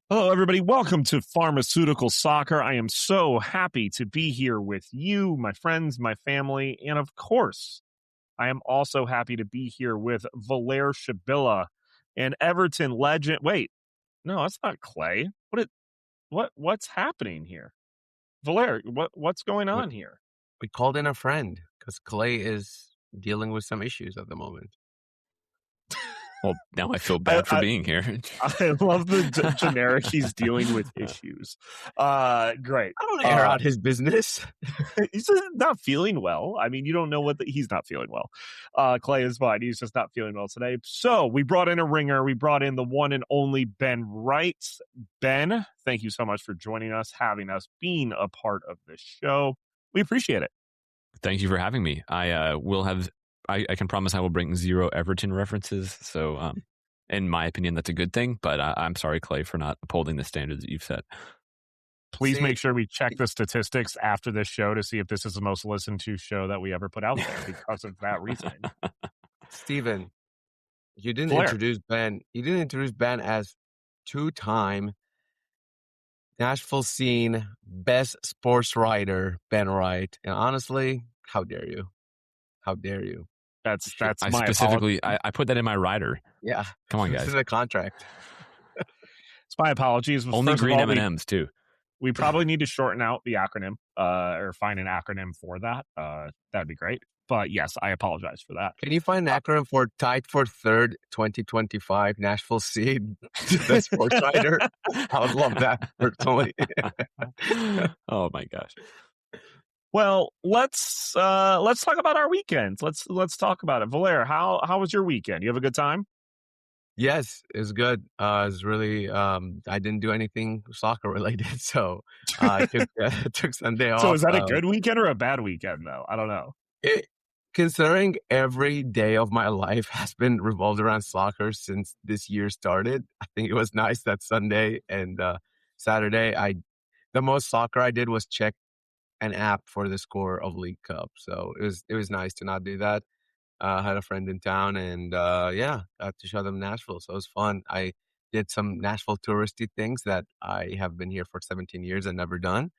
Hello, everybody. Welcome to Pharmaceutical Soccer. I am so happy to be here with you, my friends, my family, and of course, I am also happy to be here with Valair Shabilla, an Everton legend. Wait, no, that's not Clay. What's happening here? Valair, what's going We, on here? we called in a friend because Clay is dealing with some issues at the moment. Well, now I feel I, bad for I, being here. I love the generic. He's dealing with issues. Great. I don't air out his business. He's just not feeling well. I mean, you don't know he's not feeling well. Clay is fine. He's just not feeling well today. So we brought in a ringer. We brought in the one and only Ben Wright. Ben, thank you so much for joining us, having us, being a part of this show. We appreciate it. Thank you for having me. I can promise I will bring 0 Everton references. So, in my opinion, that's a good thing. But I'm sorry, Clay, for not upholding the standards that you've set. Please make sure we check the statistics after this show to see if this is the most listened to show that we ever put out there because of that reason. Steven, you didn't Blair. introduce Ben. You didn't introduce Ben as 2-time Nashville scene best sports writer, Ben Wright. And honestly, how dare you? How dare you? That's I my specifically I put that in my rider. Yeah. Come on, This guys. is a contract. It's my apologies. Only First of green all, M&Ms too. we probably need to shorten out the acronym or find an acronym for that. That'd be great. But yes, I apologize for that. Can you find an acronym for tied for third 2025 Nashville Seed the sports writer? I would love that personally. Oh my gosh. Well, let's talk about our weekends. Let's talk about it. Valair, how was your weekend? You have a good time? Yes, it's good. It's really I didn't do anything soccer related, so I took Sunday off. So is that a good weekend or a bad weekend though? I don't know. Considering every day of my life has been revolved around soccer since this year started, I think it was nice that Sunday and Saturday the most soccer I did was check an app for the score of League Cup. So it was nice to not do that. Had a friend in town and got to show them Nashville. So it was fun. I did some Nashville touristy things that I have been here for 17 years and never done.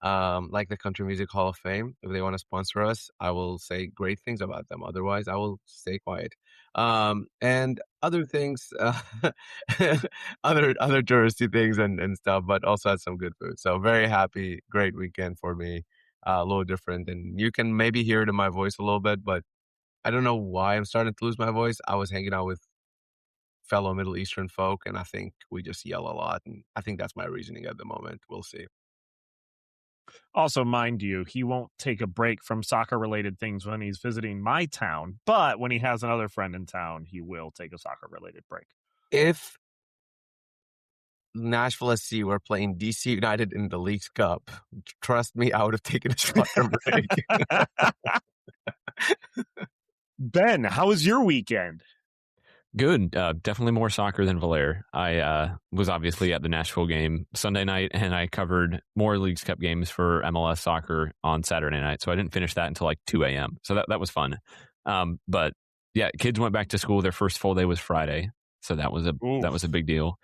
Like the Country Music Hall of Fame. If they want to sponsor us, I will say great things about them. Otherwise, I will stay quiet. And other things, other touristy things and stuff, but also had some good food. So very happy, great weekend for me. A little different, and you can maybe hear it in my voice a little bit, but I don't know why I'm starting to lose my voice. I was hanging out with fellow Middle Eastern folk, and I think we just yell a lot, and I think that's my reasoning at the moment. We'll see. Also, mind you, he won't take a break from soccer-related things when he's visiting my town, but when he has another friend in town, he will take a soccer-related break. If Nashville SC were playing DC United in the Leagues Cup, trust me, I would have taken a soccer break. Ben, how was your weekend? Good. Definitely more soccer than Valair. I was obviously at the Nashville game Sunday night, and I covered more Leagues Cup games for MLS soccer on Saturday night. So I didn't finish that until like 2 a.m. So that was fun. But yeah, kids went back to school. Their first full day was Friday, so that was a big deal.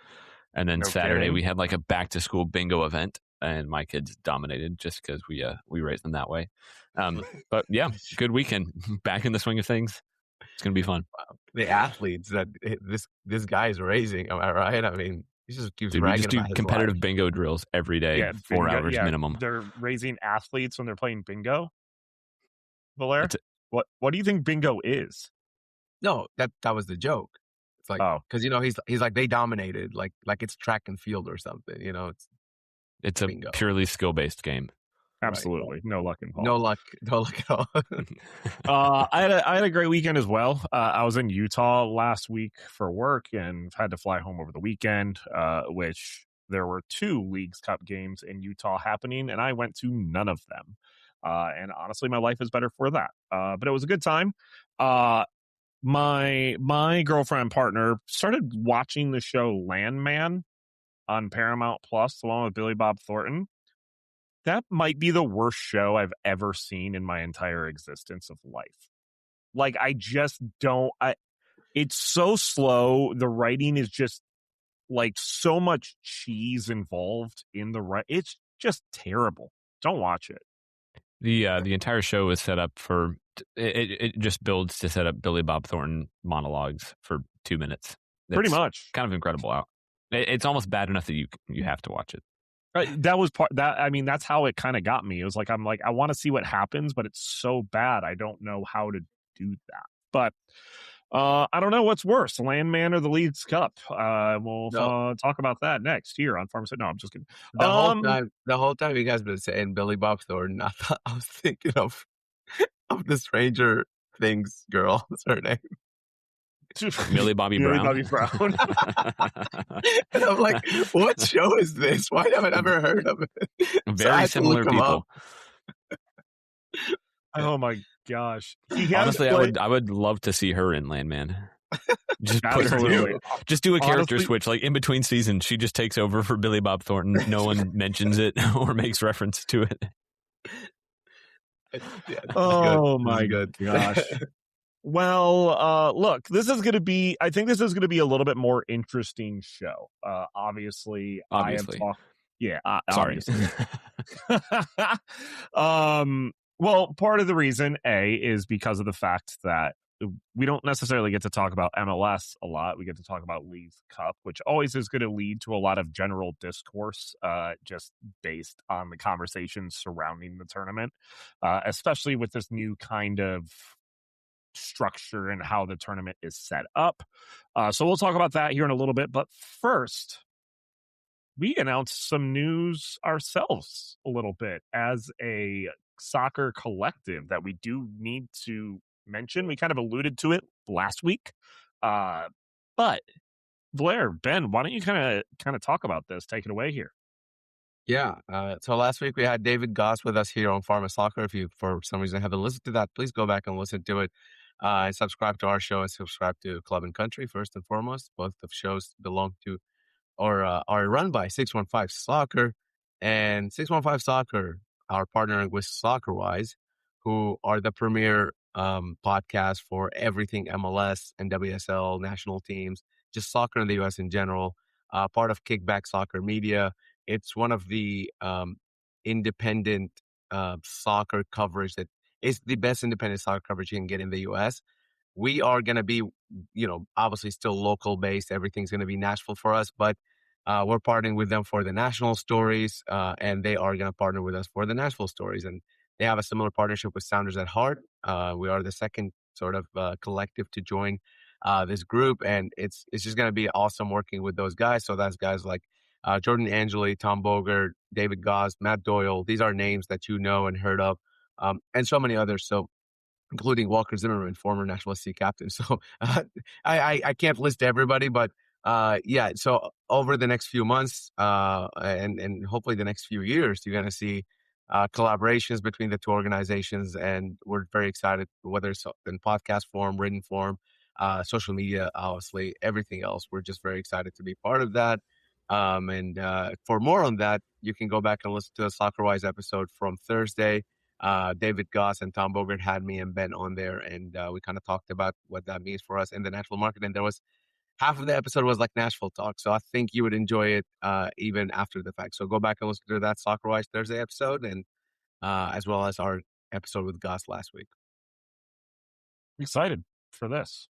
And then Saturday we had like a back to school bingo event, and my kids dominated just because we raised them that way. But yeah, good weekend. Back in the swing of things. It's gonna be fun. Wow. The athletes that this guy is raising, am I right? I mean, he just keeps bragging. We just do about his competitive life. bingo drills every day, 4 hours minimum. They're raising athletes when they're playing bingo. Valair, what do you think bingo is? No, that was the joke. It's like because he's like they dominated like it's track and field or something. It's a bingo. Purely skill based game. Absolutely. Right. No luck involved. No luck at all. I had a great weekend as well. I was in Utah last week for work and had to fly home over the weekend, which there were 2 Leagues Cup games in Utah happening, and I went to none of them. And honestly, my life is better for that. But it was a good time. My girlfriend partner started watching the show Landman on Paramount Plus, the one with Billy Bob Thornton. That might be the worst show I've ever seen in my entire existence of life. Like, I just don't. It's so slow. The writing is just like so much cheese involved in it's just terrible. Don't watch it. The entire show is set up for it just builds to set up Billy Bob Thornton monologues for 2 minutes. That's pretty much kind of incredible. Out. It's almost bad enough that you have to watch it. That was part that I mean that's how it kind of got me. It was like I want to see what happens, but it's so bad I don't know how to do that. But I don't know what's worse, Landman or the Leagues Cup. We'll talk about that next here on Farm. No, I'm just kidding. The whole time you guys been saying Billy Bob Thornton, I was thinking of the Stranger Things girl. What's her name? Millie Bobby Brown. And I'm like, what show is this? Why haven't I ever heard of it? Very similar people. Oh my gosh! Honestly, I would love to see her in Landman. Just just do a character switch, like in between seasons. She just takes over for Billy Bob Thornton. No one mentions it or makes reference to it. Oh my gosh! Well, look, I think this is going to be a little bit more interesting show. Obviously. Sorry. Well, part of the reason, is because of the fact that we don't necessarily get to talk about MLS a lot. We get to talk about Leagues Cup, which always is going to lead to a lot of general discourse, just based on the conversations surrounding the tournament, especially with this new kind of structure and how the tournament is set up. So we'll talk about that here in a little bit. But first, we announced some news ourselves a little bit as a soccer collective that we do need to mention. We kind of alluded to it last week. But Valair, Ben, why don't you kind of talk about this? Take it away here. Yeah. So last week we had David Goss with us here on Pharma Soccer. If you, for some reason, haven't listened to that, please go back and listen to it. And subscribe to our show and subscribe to Club and Country first and foremost. Both of shows belong to or are run by 615 Soccer. And 615 Soccer are partnering with SoccerWise, who are the premier podcast for everything MLS and WSL, national teams, just soccer in the U.S. in general. Part of Kickback Soccer Media. It's one of the independent soccer coverage that is the best independent soccer coverage you can get in the U.S. We are going to be, obviously still local based. Everything's going to be Nashville for us, but we're partnering with them for the national stories, and they are going to partner with us for the Nashville stories. And they have a similar partnership with Sounders at Heart. We are the second sort of collective to join this group, and it's just going to be awesome working with those guys. So that's guys like Jordan Angeli, Tom Bogert, David Goss, Matt Doyle. These are names that you know and heard of, and so many others. So, including Walker Zimmerman, former Nashville SC captain. So I can't list everybody, but yeah. So over the next few months and hopefully the next few years, you're going to see collaborations between the two organizations, and we're very excited, whether it's in podcast form, written form, social media, obviously, everything else. We're just very excited to be part of that. And for more on that, you can go back and listen to a SoccerWise episode from Thursday. David Goss and Tom Bogert had me and Ben on there, and we kind of talked about what that means for us in the Nashville market. And there was half of the episode was like Nashville talk, so I think you would enjoy it even after the fact. So go back and listen to that SoccerWise Thursday episode, and as well as our episode with Goss last week. Excited for this.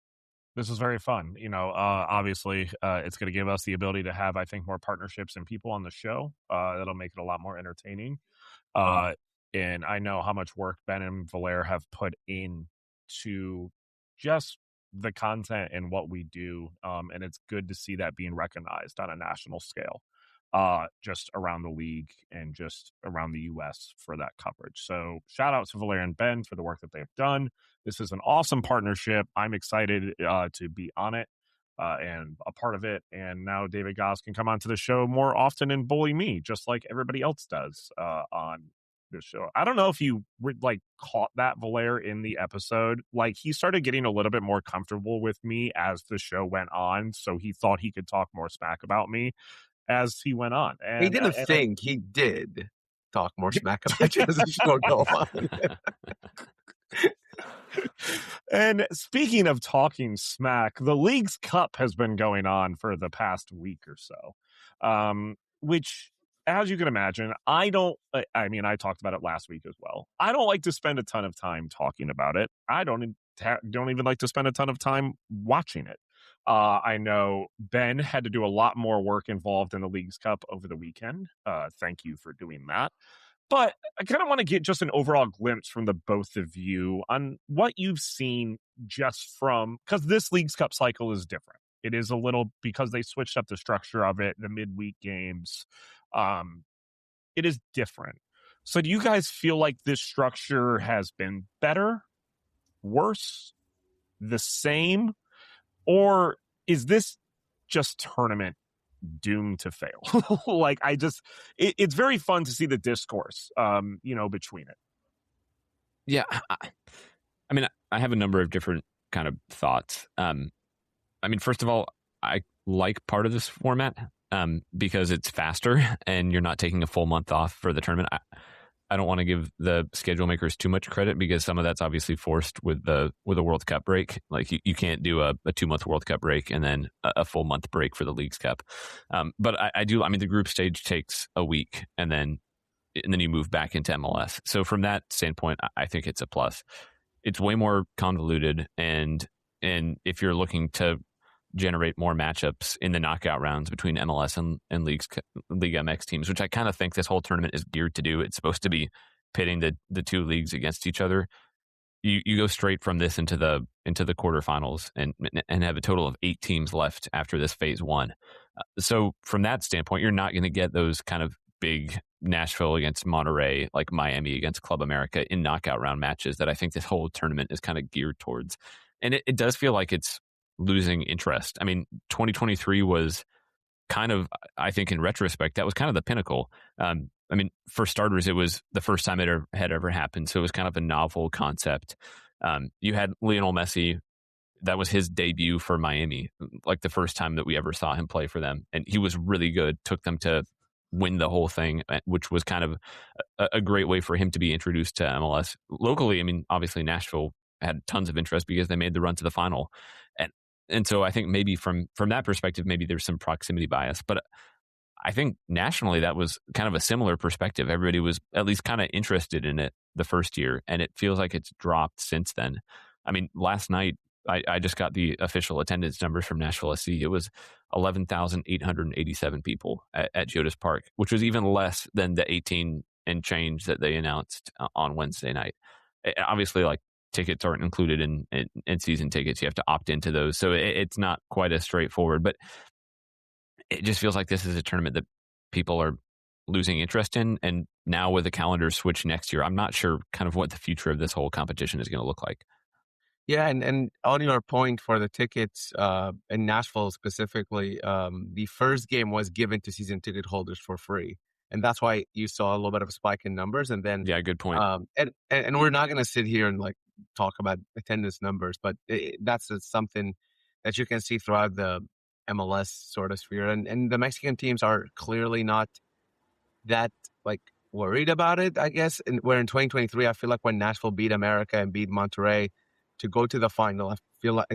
This is very fun. Obviously, it's going to give us the ability to have, I think, more partnerships and people on the show. That'll make it a lot more entertaining. And I know how much work Ben and Valair have put into just the content and what we do. And it's good to see that being recognized on a national scale, just around the league and just around the U.S. for that coverage. So shout out to Valair and Ben for the work that they've done. This is an awesome partnership. I'm excited to be on it and a part of it. And now David Goss can come onto the show more often and bully me, just like everybody else does on this show. I don't know if you caught that, Valair, in the episode. Like, he started getting a little bit more comfortable with me as the show went on, so he thought he could talk more smack about me as he went on. And he didn't think he did talk more smack about you as the show go on. And speaking of talking smack, the League's Cup has been going on for the past week or so, which, as you can imagine, I talked about it last week as well. I don't like to spend a ton of time talking about it. I don't even like to spend a ton of time watching it. I know Ben had to do a lot more work involved in the League's Cup over the weekend. Thank you for doing that. But I kind of want to get just an overall glimpse from the both of you on what you've seen just from, because this League's Cup cycle is different. It is a little, because they switched up the structure of it, the midweek games. It is different. So do you guys feel like this structure has been better, worse, the same, or is this just tournament doomed to fail? Like, it's very fun to see the discourse, between it. Yeah. I mean, I have a number of different kind of thoughts. First of all, I like part of this format because it's faster and you're not taking a full month off for the tournament. I don't want to give the schedule makers too much credit because some of that's obviously forced with the World Cup break. Like you can't do a 2-month World Cup break and then a full month break for the League's Cup. But I do. I mean, the group stage takes a week and then you move back into MLS. So from that standpoint, I think it's a plus. It's way more convoluted, and if you're looking to generate more matchups in the knockout rounds between MLS and League MX teams, which I kind of think this whole tournament is geared to do. It's supposed to be pitting the two leagues against each other. You go straight from this into the quarterfinals and have a total of 8 teams left after this phase 1. So from that standpoint, you're not going to get those kind of big Nashville against Monterrey, like Miami against Club America in knockout round matches that I think this whole tournament is kind of geared towards. And it does feel like it's losing interest. I mean, 2023 was kind of, I think in retrospect, that was kind of the pinnacle. For starters, it was the first time it had ever happened. So it was kind of a novel concept. You had Lionel Messi. That was his debut for Miami, like the first time that we ever saw him play for them. And he was really good, took them to win the whole thing, which was kind of a great way for him to be introduced to MLS. Locally, I mean, obviously Nashville had tons of interest because they made the run to the final. And so I think maybe from that perspective, maybe there's some proximity bias. But I think nationally, that was kind of a similar perspective. Everybody was at least kind of interested in it the first year, and it feels like it's dropped since then. I mean, last night, I just got the official attendance numbers from Nashville SC. It was 11,887 people at Geodis Park, which was even less than the 18 and change that they announced on Wednesday night. Obviously, like, tickets aren't included in season tickets. You have to opt into those. So it's not quite as straightforward, but it just feels like this is a tournament that people are losing interest in. And now with the calendar switch next year, I'm not sure kind of what the future of this whole competition is going to look like. Yeah, and on your point for the tickets in Nashville specifically, the first game was given to season ticket holders for free. And that's why you saw a little bit of a spike in numbers. And then, yeah, good point. And we're not going to sit here and like talk about attendance numbers, but that's something that you can see throughout the MLS sort of sphere. And the Mexican teams are clearly not that like worried about it, I guess. And where in 2023, I feel like when Nashville beat America and beat Monterrey to go to the final, I feel like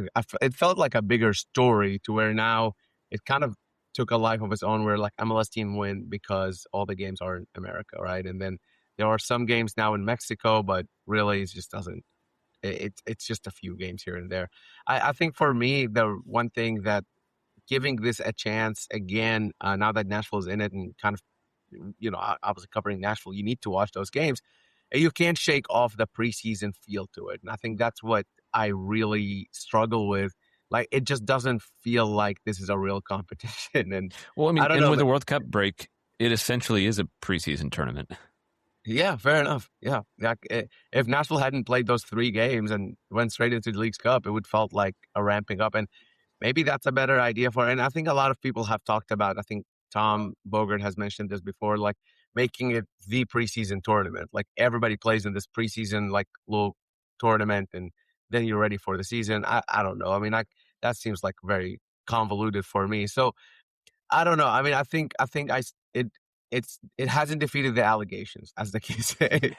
it felt like a bigger story, to where now it kind of took a life of its own, where like MLS team win because all the games are in America, right? And then there are some games now in Mexico, but really it just doesn't. It's just a few games here and there. I think for me, the one thing that giving this a chance again, now that Nashville's in it and kind of, obviously covering Nashville, you need to watch those games. You can't shake off the preseason feel to it. And I think that's what I really struggle with. Like, it just doesn't feel like this is a real competition. And well, I mean, and with the World Cup break, it essentially is a preseason tournament. Yeah, fair enough. Yeah. If Nashville hadn't played those 3 games and went straight into the League's Cup, it would felt like a ramping up. And maybe that's a better idea for it. And I think a lot of people have talked about, I think Tom Bogert has mentioned this before, like making it the preseason tournament. Like everybody plays in this preseason, like little tournament, and then you're ready for the season. I don't know. I mean, that seems like very convoluted for me. So I don't know. I mean, I think it hasn't defeated the allegations, as the case say.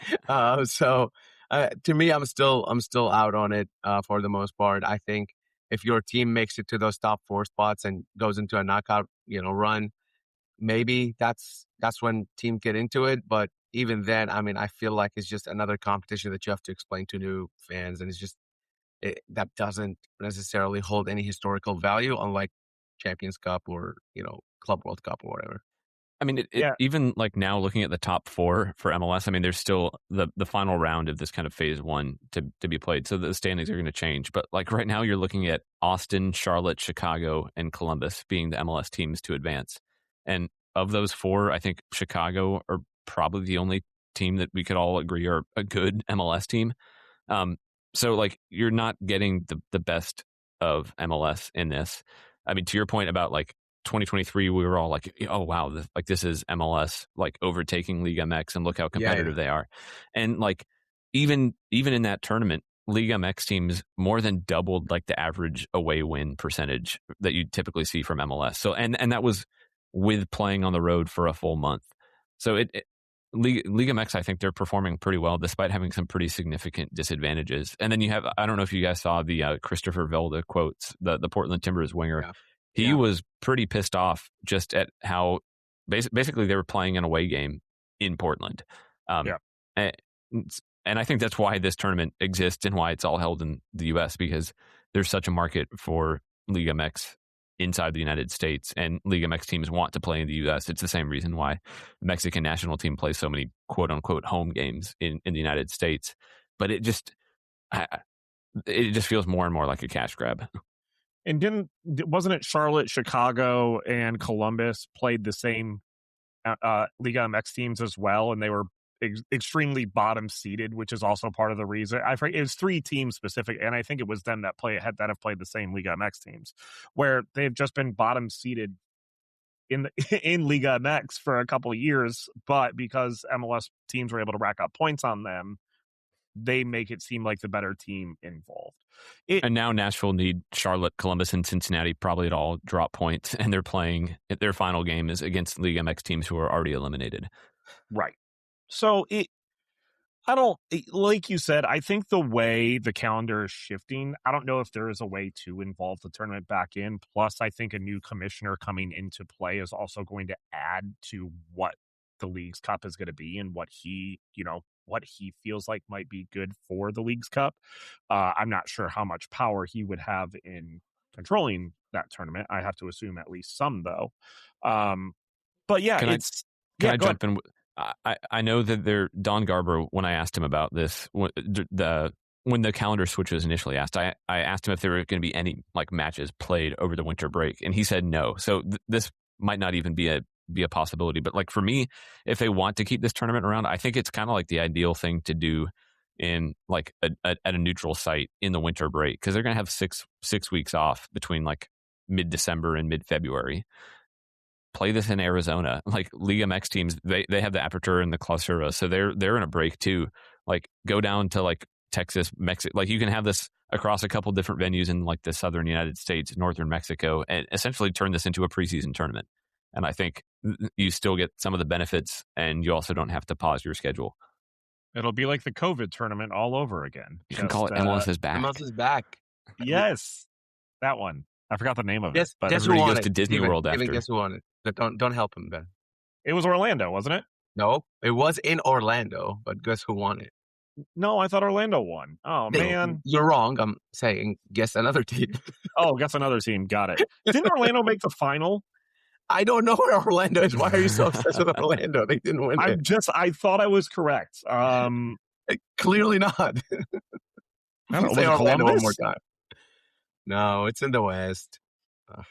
So To me, I'm still out on it for the most part. I think if your team makes it to those top 4 spots and goes into a knockout, run, maybe that's when teams get into it. But even then, I mean, I feel like it's just another competition that you have to explain to new fans, and it's just that doesn't necessarily hold any historical value, unlike Champions Cup or Club World Cup or whatever. I mean, even like now looking at the top 4 for MLS, I mean, there's still the final round of this kind of phase 1 to be played. So the standings are going to change. But like right now, you're looking at Austin, Charlotte, Chicago, and Columbus being the MLS teams to advance. And of those 4, I think Chicago are probably the only team that we could all agree are a good MLS team. So like you're not getting the best of MLS in this. I mean, to your point about like 2023, we were all like, oh, wow, this is MLS like overtaking Liga MX, and look how competitive they are. And like even in that tournament, Liga MX teams more than doubled like the average away win percentage that you typically see from MLS. So and that was with playing on the road for a full month. So Liga MX, I think they're performing pretty well despite having some pretty significant disadvantages. And then you have, I don't know if you guys saw the Christopher Velda quotes, the Portland Timbers winger. Yeah. He was pretty pissed off just at how basically they were playing an away game in Portland. And I think that's why this tournament exists and why it's all held in the U.S., because there's such a market for Liga MX inside the United States, and Liga MX teams want to play in the U.S. It's the same reason why the Mexican national team plays so many quote-unquote home games in the United States. But it just feels more and more like a cash grab. And wasn't it Charlotte, Chicago, and Columbus played the same Liga MX teams as well, and they were extremely bottom seeded, which is also part of the reason. I forget, it was 3 teams specific, and I think it was them that have played the same Liga MX teams, where they've just been bottom seeded in Liga MX for a couple of years, but because MLS teams were able to rack up points on them, they make it seem like the better team involved. And now Nashville need Charlotte, Columbus, and Cincinnati probably to all drop points, and they're playing their final game is against Liga MX teams who are already eliminated. Right. So like you said, I think the way the calendar is shifting, I don't know if there is a way to involve the tournament back in. Plus, I think a new commissioner coming into play is also going to add to what the Leagues Cup is going to be and what he feels like might be good for the Leagues Cup. I'm not sure how much power he would have in controlling that tournament. I have to assume at least some, though. But yeah, Can I jump in? I know that Don Garber, when I asked him about this, when the calendar switch was initially asked, I asked him if there were going to be any like matches played over the winter break, and he said no. So this might not even be a possibility. But like for me, if they want to keep this tournament around, I think it's kind of like the ideal thing to do in like at a neutral site in the winter break, because they're going to have six weeks off between like mid-December and mid-February. Play this in Arizona. Like Liga MX teams, they have the Apertura and the Clausura, so they're in a break too. Like go down to like Texas, Mexico. Like you can have this across a couple different venues in like the southern United States, northern Mexico, and essentially turn this into a preseason tournament. And I think you still get some of the benefits, and you also don't have to pause your schedule. It'll be like the COVID tournament all over again. You can call it MLS is back. MLS is back. Yes, that one. I forgot the name of it. But guess everybody goes to Disney World after. Guess who won it? But don't help him, Ben. It was Orlando, wasn't it? No, it was in Orlando, but guess who won it? No, I thought Orlando won. Oh, man. You're wrong. I'm saying guess another team. Oh, guess another team. Got it. Didn't Orlando make the final? I don't know where Orlando is. Why are you so obsessed with Orlando? They didn't win it. I thought I was correct. Clearly not. I don't say know. Orlando one more time. No, it's in the West.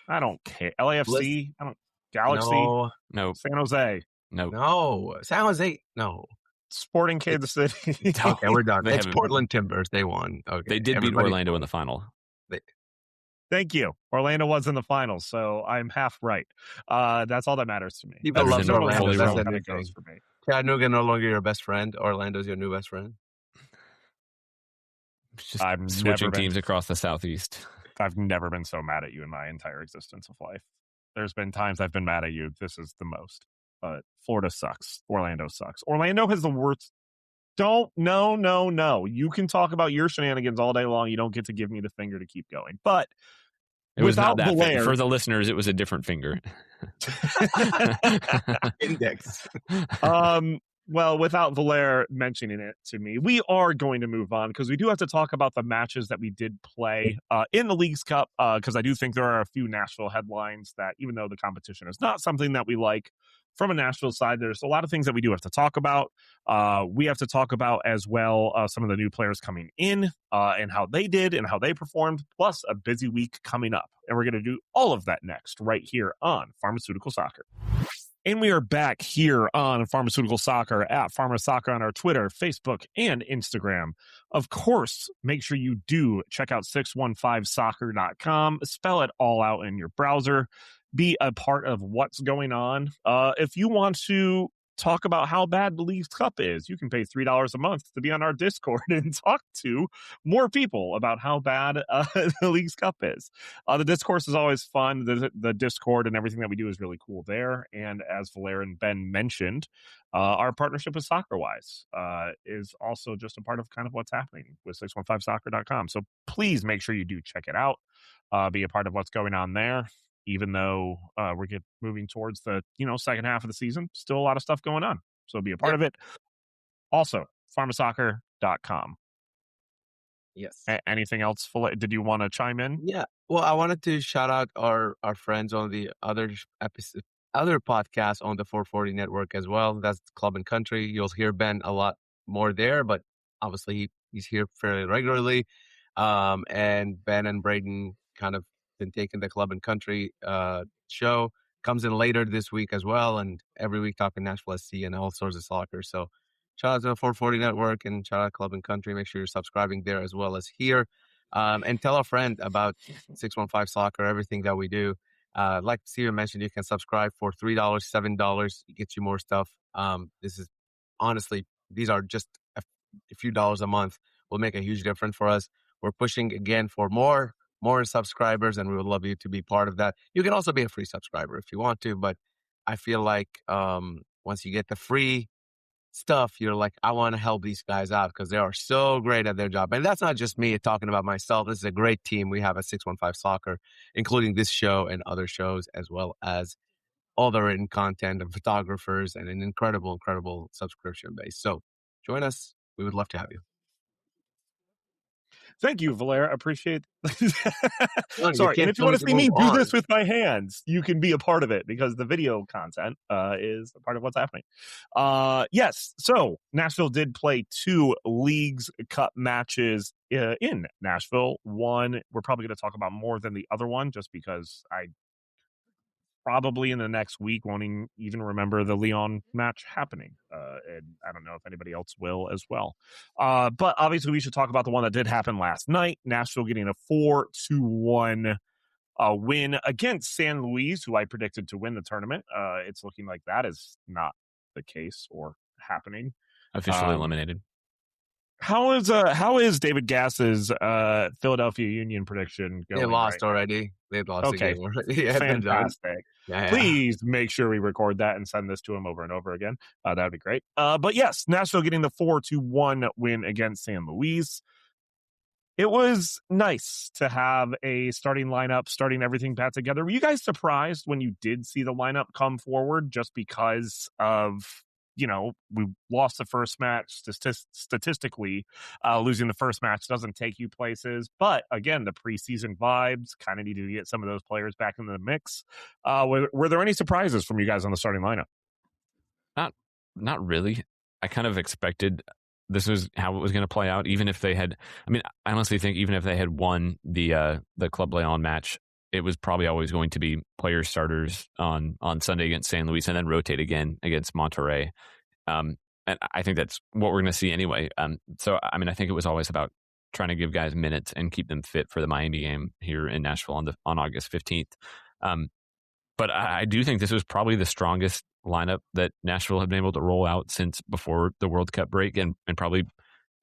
I don't care. LAFC? Galaxy? No. San Jose? No. San Jose? No. Sporting Kansas City? Okay, we're done. It's Portland Timbers. They won. Okay. They did beat Orlando in the final. Thank you. Orlando was in the finals, so I'm half right. That's all that matters to me. People love Orlando. That's what goes for me. Chattanooga no longer your best friend. Orlando's your new best friend. Just switching teams across the Southeast. I've never been so mad at you in my entire existence of life. There's been times I've been mad at you. This is the most. But Florida sucks. Orlando sucks. Orlando has the worst No. You can talk about your shenanigans all day long. You don't get to give me the finger to keep going. But it was not that Valair, for the listeners, it was a different finger. Index. Well, without Valair mentioning it to me, we are going to move on because we do have to talk about the matches that we did play in the Leagues Cup, because I do think there are a few Nashville headlines that, even though the competition is not something that we like from a Nashville side, there's a lot of things that we do have to talk about. We have to talk about as well some of the new players coming in and how they did and how they performed, plus a busy week coming up. And we're going to do all of that next right here on Pharmaceutical Soccer. And we are back here on Pharmaceutical Soccer at Pharma Soccer on our Twitter, Facebook, and Instagram. Of course, make sure you do check out 615soccer.com. Spell it all out in your browser. Be a part of what's going on. If you want to talk about how bad the Leagues Cup is, you can pay $3 a month to be on our Discord and talk to more people about how bad the Leagues Cup is. The discourse is always fun. The Discord and everything that we do is really cool there. And as Valair and Ben mentioned, our partnership with SoccerWise is also just a part of kind of what's happening with 615soccer.com. So please make sure you do check it out. Be a part of what's going on there. Even though we're moving towards the second half of the season, still a lot of stuff going on. So be a part of it. Also, pharmasoccer.com. Yes. Anything else? Did you want to chime in? Yeah. Well, I wanted to shout out our friends on the other podcasts on the 440 network as well. That's Club and Country. You'll hear Ben a lot more there, but obviously he's here fairly regularly. And Ben and Braden kind of been taking the Club and Country show. Comes in later this week as well, and every week talking Nashville SC and all sorts of soccer. So shout out to the 440 Network and shout out Club and Country. Make sure you're subscribing there as well as here. And tell a friend about 615 Soccer, everything that we do. Like Steven mentioned, you can subscribe for $3, $7. It gets you more stuff. This is honestly, these are just a few dollars a month. Will make a huge difference for us. We're pushing again for more subscribers, and we would love you to be part of that. You can also be a free subscriber if you want to, but I feel like once you get the free stuff, you're like, I want to help these guys out because they are so great at their job. And that's not just me talking about myself. This is a great team we have at 615 Soccer, including this show and other shows, as well as all the written content and photographers and an incredible subscription base. So join us. We would love to have you. Thank you, Valair. Appreciate Sorry, and if you want to see me do this with my hands, you can be a part of it because the video content is a part of what's happening. Yes, so Nashville did play 2 Leagues Cup matches in Nashville. One we're probably going to talk about more than the other one just because I probably in the next week won't even remember the León match happening. And I don't know if anybody else will as well. But obviously we should talk about the one that did happen last night. Nashville getting a 4-1 win against San Luis, who I predicted to win the tournament. It's looking like that is not the case or happening. Officially eliminated. How is David Gass's Philadelphia Union prediction going? They lost already. They've lost the game already. Yeah, fantastic. Yeah. Please make sure we record that and send this to him over and over again. That would be great. But yes, Nashville getting the 4-1 win against San Luis. It was nice to have a starting lineup, starting everything back together. Were you guys surprised when you did see the lineup come forward just because of, we lost the first match statistically. Losing the first match doesn't take you places. But again, the preseason vibes kind of need to get some of those players back into the mix. Were there any surprises from you guys on the starting lineup? Not really. I kind of expected this was how it was going to play out. Even if they had, I honestly think even if they had won the Club León match, it was probably always going to be player starters on Sunday against San Luis and then rotate again against Monterrey. And I think that's what we're going to see anyway. So, I think it was always about trying to give guys minutes and keep them fit for the Miami game here in Nashville on August 15th. But I do think this was probably the strongest lineup that Nashville had been able to roll out since before the World Cup break and probably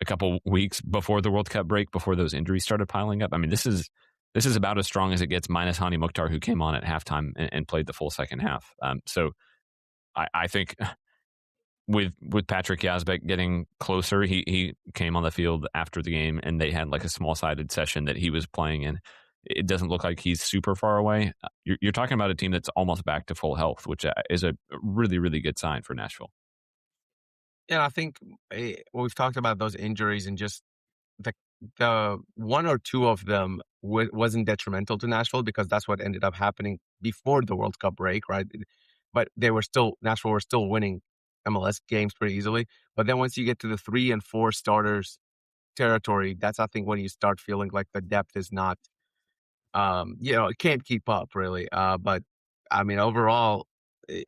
a couple weeks before the World Cup break, before those injuries started piling up. This is about as strong as it gets, minus Hani Mukhtar, who came on at halftime and played the full second half. So I think with Patrick Yazbek getting closer, he came on the field after the game, and they had like a small-sided session that he was playing in. It doesn't look like he's super far away. You're talking about a team that's almost back to full health, which is a really, really good sign for Nashville. And I think we've talked about those injuries, and just the one or two of them wasn't detrimental to Nashville, because that's what ended up happening before the World Cup break, right? But Nashville were still winning MLS games pretty easily. But then once you get to the 3 and 4 starters territory, that's, I think, when you start feeling like the depth is not, it can't keep up really. But I mean, overall,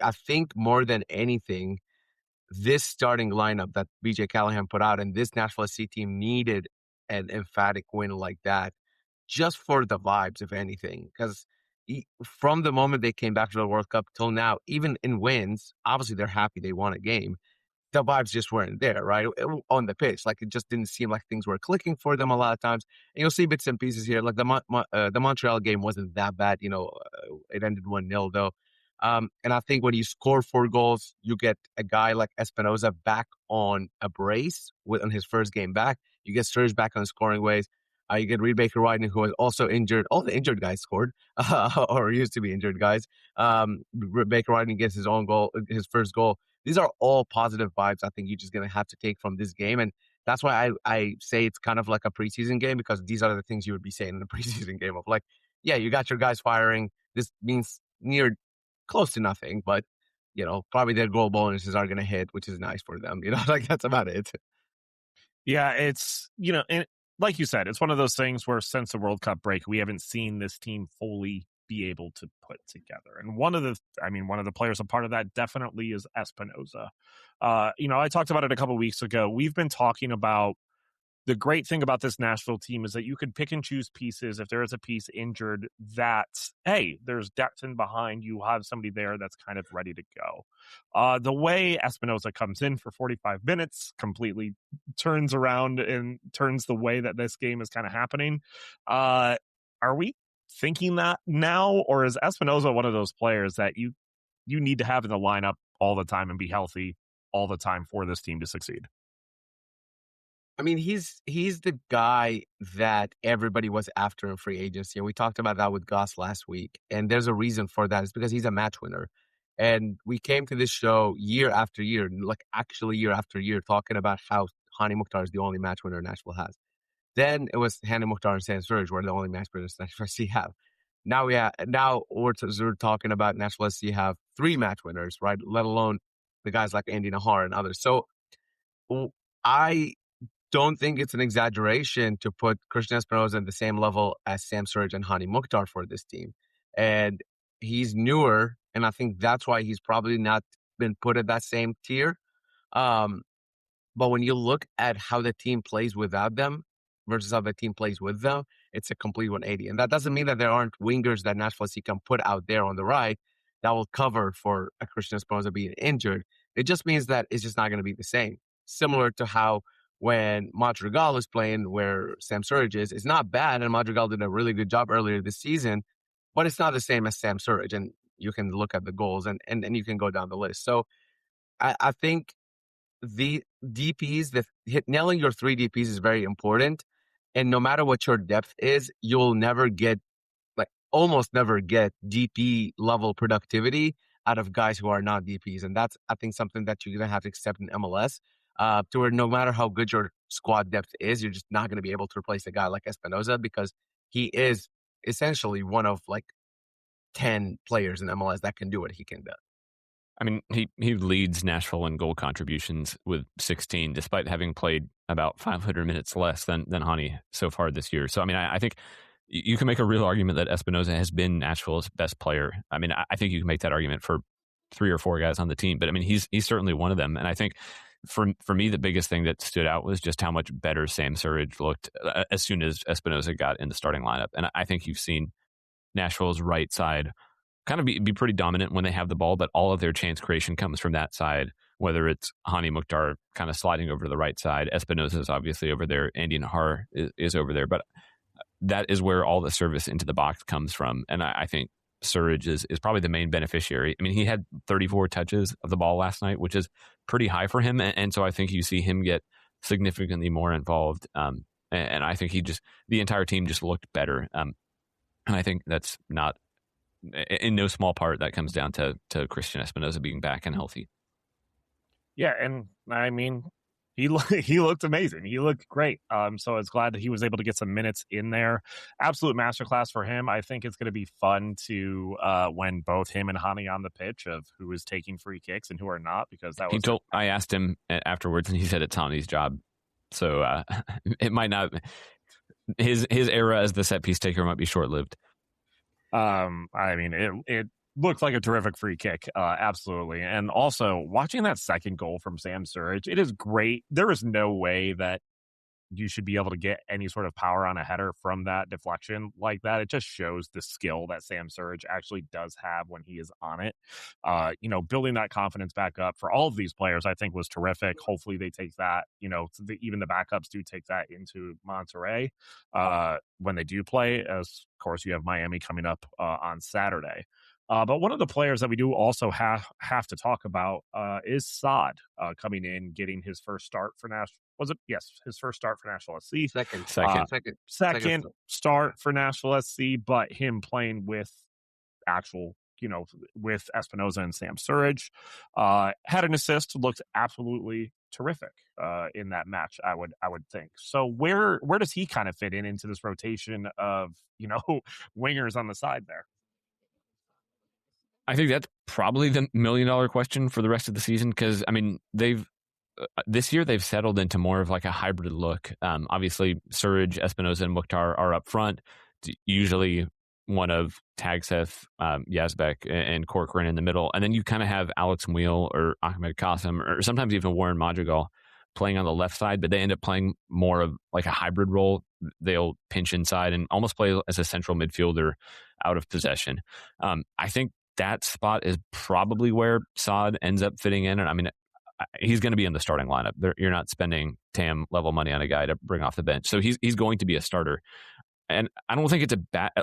I think more than anything, this starting lineup that BJ Callahan put out and this Nashville SC team needed an emphatic win like that, just for the vibes, if anything. Because from the moment they came back to the World Cup till now, even in wins, obviously they're happy they won a game. The vibes just weren't there, right? On the pitch. Like, it just didn't seem like things were clicking for them a lot of times. And you'll see bits and pieces here. Like the Montreal game wasn't that bad. It ended 1-0 though. And I think when you score 4 goals, you get a guy like Espinoza back on a brace on his first game back. You get Surridge back on scoring ways. You get Reed Baker-Whiting, who was also injured. All the injured guys scored, or used to be injured guys. Baker-Whiting gets his own goal, his first goal. These are all positive vibes I think you're just going to have to take from this game. And that's why I say it's kind of like a preseason game, because these are the things you would be saying in a preseason game of like, yeah, you got your guys firing. This means close to nothing, but, probably their goal bonuses are going to hit, which is nice for them. Like, that's about it. Yeah, it's, and like you said, it's one of those things where since the World Cup break, we haven't seen this team fully be able to put together. And one of the players a part of that definitely is Espinoza. I talked about it a couple of weeks ago. We've been talking about the great thing about this Nashville team is that you can pick and choose pieces. If there is a piece injured, that, hey, there's depth in behind. You have somebody there that's kind of ready to go. The way Espinoza comes in for 45 minutes completely turns around and turns the way that this game is kind of happening. Are we thinking that now, or is Espinoza one of those players that you need to have in the lineup all the time and be healthy all the time for this team to succeed? I mean, he's the guy that everybody was after in free agency. And we talked about that with Goss last week. And there's a reason for that. It's because he's a match winner. And we came to this show year after year, like actually year after year, talking about how Hani Mukhtar is the only match winner Nashville has. Then it was Hani Mukhtar and Sam Surridge were the only match winners Nashville SC have. Now we're talking about Nashville SC have 3 match winners, right? Let alone the guys like Andy Nahar and others. So I don't think it's an exaggeration to put Cristian Espinoza at the same level as Sam Surridge and Hani Mukhtar for this team. And he's newer, and I think that's why he's probably not been put at that same tier. But when you look at how the team plays without them versus how the team plays with them, it's a complete 180. And that doesn't mean that there aren't wingers that Nashville SC can put out there on the right that will cover for a Cristian Espinoza being injured. It just means that it's just not going to be the same. Similar to how when Madrigal is playing where Sam Surridge is, it's not bad, and Madrigal did a really good job earlier this season, but it's not the same as Sam Surridge, and you can look at the goals, and you can go down the list. So I think the DPs, nailing your 3 DPs is very important, and no matter what your depth is, you'll almost never get DP level productivity out of guys who are not DPs, and that's, I think, something that you're going to have to accept in MLS. To where no matter how good your squad depth is, you're just not going to be able to replace a guy like Espinoza, because he is essentially one of 10 players in MLS that can do what he can do. I mean, he leads Nashville in goal contributions with 16, despite having played about 500 minutes less than Hani so far this year. So, I mean, I think you can make a real argument that Espinoza has been Nashville's best player. I mean, I think you can make that argument for 3 or 4 guys on the team, but I mean, he's certainly one of them. And I think for me, the biggest thing that stood out was just how much better Sam Surridge looked as soon as Espinoza got in the starting lineup. And I think you've seen Nashville's right side kind of be pretty dominant when they have the ball, but all of their chance creation comes from that side, whether it's Hani Mukhtar kind of sliding over to the right side. Espinoza is obviously over there. Andy Nahar is over there. But that is where all the service into the box comes from. And I think Surridge is probably the main beneficiary. I mean, he had 34 touches of the ball last night, which is pretty high for him. And so I think you see him get significantly more involved. And I think the entire team just looked better. And I think that's not, in no small part, that comes down to Cristian Espinoza being back and healthy. Yeah, and I mean, he looked amazing. He looked great. So I was glad that he was able to get some minutes in there. Absolute masterclass for him. I think it's going to be fun to when both him and Hani on the pitch of who is taking free kicks and who are not, because that was. I asked him afterwards, and he said it's Hani's job. So it might not. His era as the set piece taker might be short lived. I mean, it looked like a terrific free kick, absolutely. And also, watching that second goal from Sam Surridge, it is great. There is no way that you should be able to get any sort of power on a header from that deflection like that. It just shows the skill that Sam Surridge actually does have when he is on it. Building that confidence back up for all of these players, I think, was terrific. Hopefully they take that, even the backups do take that into Monterrey when they do play. As, of course, you have Miami coming up on Saturday. But one of the players that we do also have to talk about is Saad coming in, getting his first start for Nashville. Was it? Yes, his first start for Nashville SC. Second start for Nashville SC, but him playing with with Espinoza and Sam Surridge. Had an assist, looked absolutely terrific in that match, I would think. So where does he kind of fit into this rotation of, wingers on the side there? I think that's probably the $1 million question for the rest of the season, because I mean this year they've settled into more of like a hybrid look. Obviously, Surridge, Espinoza, and Mukhtar are up front. Usually one of Tagseth, Yazbek, and Corcoran in the middle, and then you kind of have Alex Muil or Ahmed Qasim, or sometimes even Warren Madrigal playing on the left side, but they end up playing more of like a hybrid role. They'll pinch inside and almost play as a central midfielder out of possession. I think that spot is probably where Saad ends up fitting in. And I mean, he's going to be in the starting lineup. You're not spending TAM level money on a guy to bring off the bench. So he's going to be a starter. And I don't think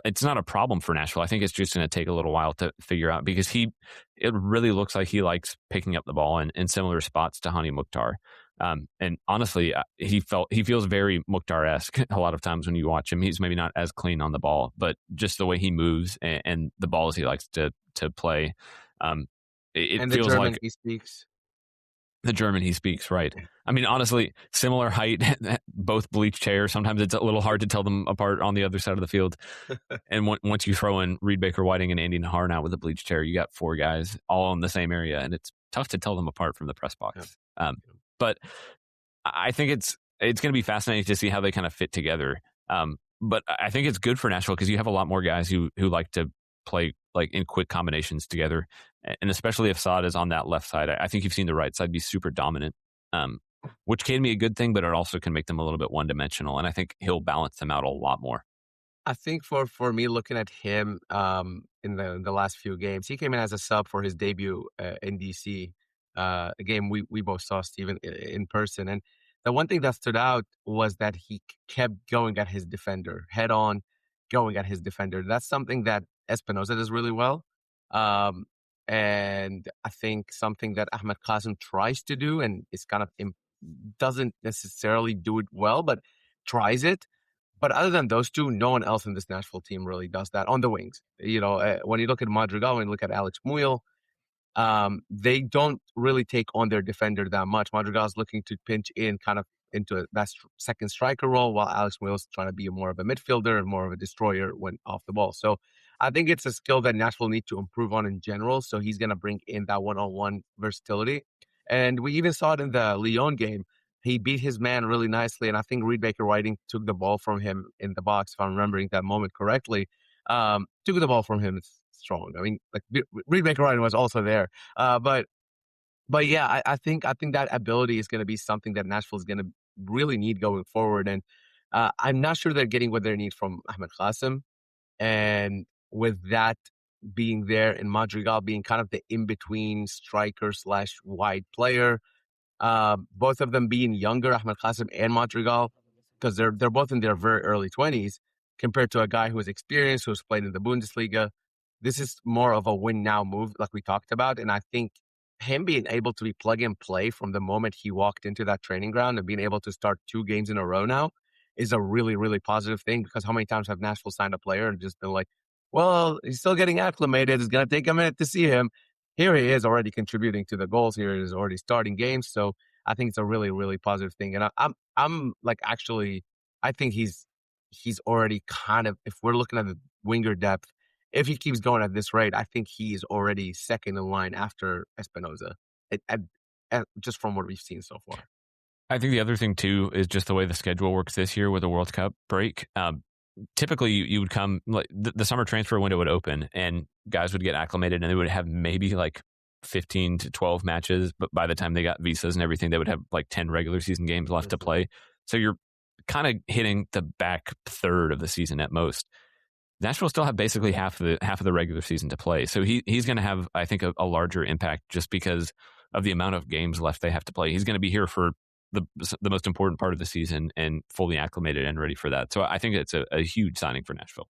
it's not a problem for Nashville. I think it's just going to take a little while to figure out, because it really looks like he likes picking up the ball in similar spots to Hani Mukhtar. And honestly, he feels very Mukhtar-esque a lot of times when you watch him. He's maybe not as clean on the ball, but just the way he moves and the balls he likes to play. It feels German like he speaks. The German he speaks, right. I mean, honestly, similar height, both bleached hair. Sometimes it's a little hard to tell them apart on the other side of the field. And once you throw in Reed Baker-Whiting and Andy Nahar now with a bleached hair, you got 4 guys all in the same area, and it's tough to tell them apart from the press box. Yeah. But I think it's going to be fascinating to see how they kind of fit together. But I think it's good for Nashville because you have a lot more guys who like to play like in quick combinations together. And especially if Saad is on that left side, I think you've seen the right side be super dominant, which can be a good thing, but it also can make them a little bit one-dimensional. And I think he'll balance them out a lot more. I think for me, looking at him in the last few games, he came in as a sub for his debut in DC, a game we both saw, Steven, in person. And the one thing that stood out was that he kept going at his defender, head on, going at his defender. That's something that Espinoza does really well. And I think something that Ahmed Qasim tries to do and is kind of doesn't necessarily do it well, but tries it. But other than those two, no one else in this Nashville team really does that on the wings. When you look at Madrigal and look at Alex Muil, they don't really take on their defender that much. Madrigal is looking to pinch in kind of into that second striker role, while Alex Muil is trying to be more of a midfielder and more of a destroyer when off the ball. So I think it's a skill that Nashville need to improve on in general. So he's going to bring in that one-on-one versatility. And we even saw it in the León game. He beat his man really nicely. And I think Reed Baker-Whiting took the ball from him in the box, if I'm remembering that moment correctly. Took the ball from him strong. I mean, like Reed Baker-Whiting was also there. But yeah, I think that ability is going to be something that Nashville is going to really need going forward. And I'm not sure they're getting what they need from Ahmed Qasim. And with that being there and Madrigal being kind of the in-between striker / wide player, both of them being younger, Ahmed Qasim and Madrigal, because they're both in their very early 20s, compared to a guy who is experienced, who's played in the Bundesliga. this is more of a win now move, like we talked about. And I think him being able to be plug and play from the moment he walked into that training ground and being able to start 2 games in a row now is a really, really positive thing, because how many times have Nashville signed a player and just been like, well, he's still getting acclimated. It's going to take a minute to see him. Here he is already contributing to the goals. Here he is already starting games. So I think it's a really, really positive thing. And I'm like, actually, I think he's already kind of, if we're looking at the winger depth, if he keeps going at this rate, I think he's already second in line after Espinoza, just from what we've seen so far. I think the other thing, too, is just the way the schedule works this year with the World Cup break. Typically, you would come, like the summer transfer window would open and guys would get acclimated and they would have maybe like 15 to 12 matches. But by the time they got visas and everything, they would have like 10 regular season games left to play. So you're kind of hitting the back third of the season at most. Nashville still have basically half of the regular season to play. So he's going to have, I think, a larger impact just because of the amount of games left they have to play. He's going to be here for the most important part of the season and fully acclimated and ready for that. So I think it's a huge signing for Nashville.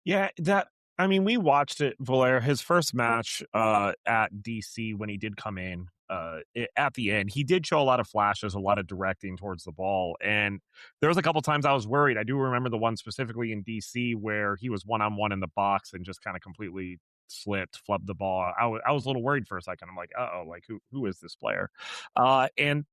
Yeah, we watched it, Valair, his first match at DC when he did come in at the end. He did show a lot of flashes, a lot of directing towards the ball. And there was a couple times I was worried. I do remember the one specifically in DC where he was one-on-one in the box and just kind of completely flubbed the ball. I was a little worried for a second. I'm like, uh-oh, like who is this player? And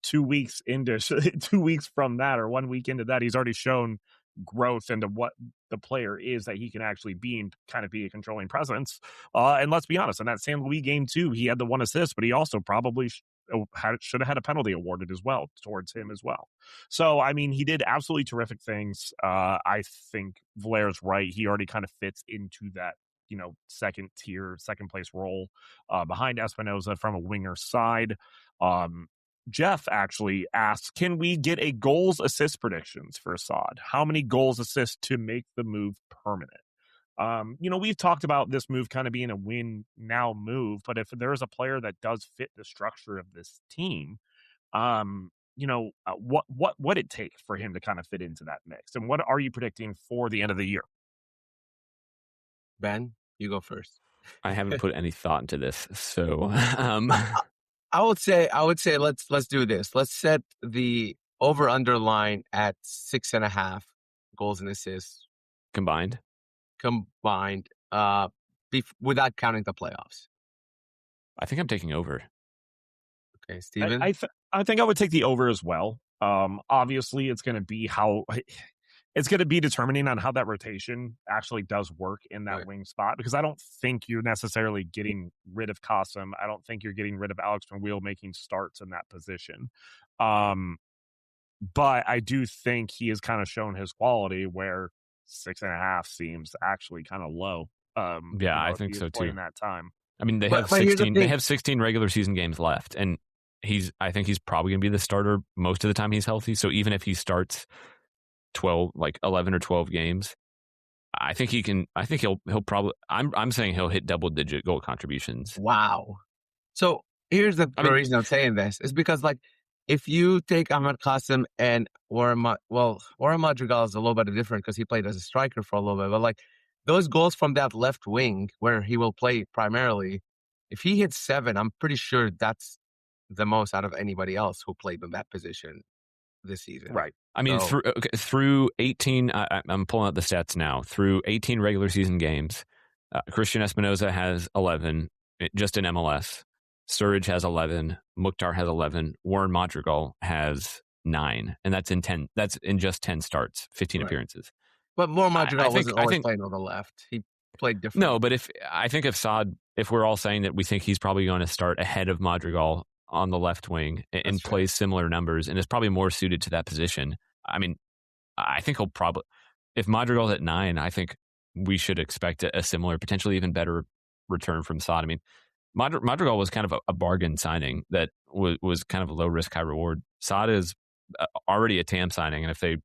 2 weeks into 2 weeks from that, or 1 week into that, he's already shown growth into what the player is that he can actually be and kind of be a controlling presence. And let's be honest, in that San Luis game too, he had the 1 assist, but he also probably should have had a penalty awarded as well towards him as well. So, he did absolutely terrific things. I think Valair's right. He already kind of fits into that, second place role behind Espinoza from a winger side. Jeff actually asks, can we get a goals assist predictions for Saad? How many goals assists to make the move permanent? We've talked about this move kind of being a win now move, but if there's a player that does fit the structure of this team, what would it take for him to kind of fit into that mix? And what are you predicting for the end of the year? Ben, you go first. I haven't put any thought into this, so I would say let's do this. Let's set the over-under line at 6.5 goals and assists combined, without counting the playoffs. I think I'm taking over. Okay, Steven? I think I would take the over as well. Obviously, it's going to be determining on how that rotation actually does work in that wing spot, because I don't think you're necessarily getting rid of Qasim. I don't think you're getting rid of Alex Manwheel making starts in that position. But I do think he has kind of shown his quality where 6.5 seems actually kind of low. I think so too. In that time, they have 16. They have 16 regular season games left, and I think he's probably going to be the starter most of the time he's healthy. So even if he starts 11 or 12 games, I think he'll probably, I'm saying he'll hit double-digit goal contributions. Wow. So here's the reason I'm saying this is because, if you take Ahmed Qasim and Warren Madrigal is a little bit different because he played as a striker for a little bit, but those goals from that left wing where he will play primarily, if he hits 7, I'm pretty sure that's the most out of anybody else who played in that position this season. Right. Through 18, I'm pulling out the stats now. Through 18 regular season games, Cristian Espinoza has 11 just in MLS. Surridge has 11. Mukhtar has 11. Warren Madrigal has 9, and that's in 10. That's in just 10 starts, 15 appearances. But Warren Madrigal wasn't always playing on the left. He played different. No, but if Saad, if we're all saying that we think he's probably going to start ahead of Madrigal on the left wing and plays similar numbers and is probably more suited to that position. I think he'll probably, if Madrigal's at 9, I think we should expect a similar, potentially even better return from Saad. Madrigal was kind of a bargain signing that was kind of a low risk, high reward. Saad is already a TAM signing, and if they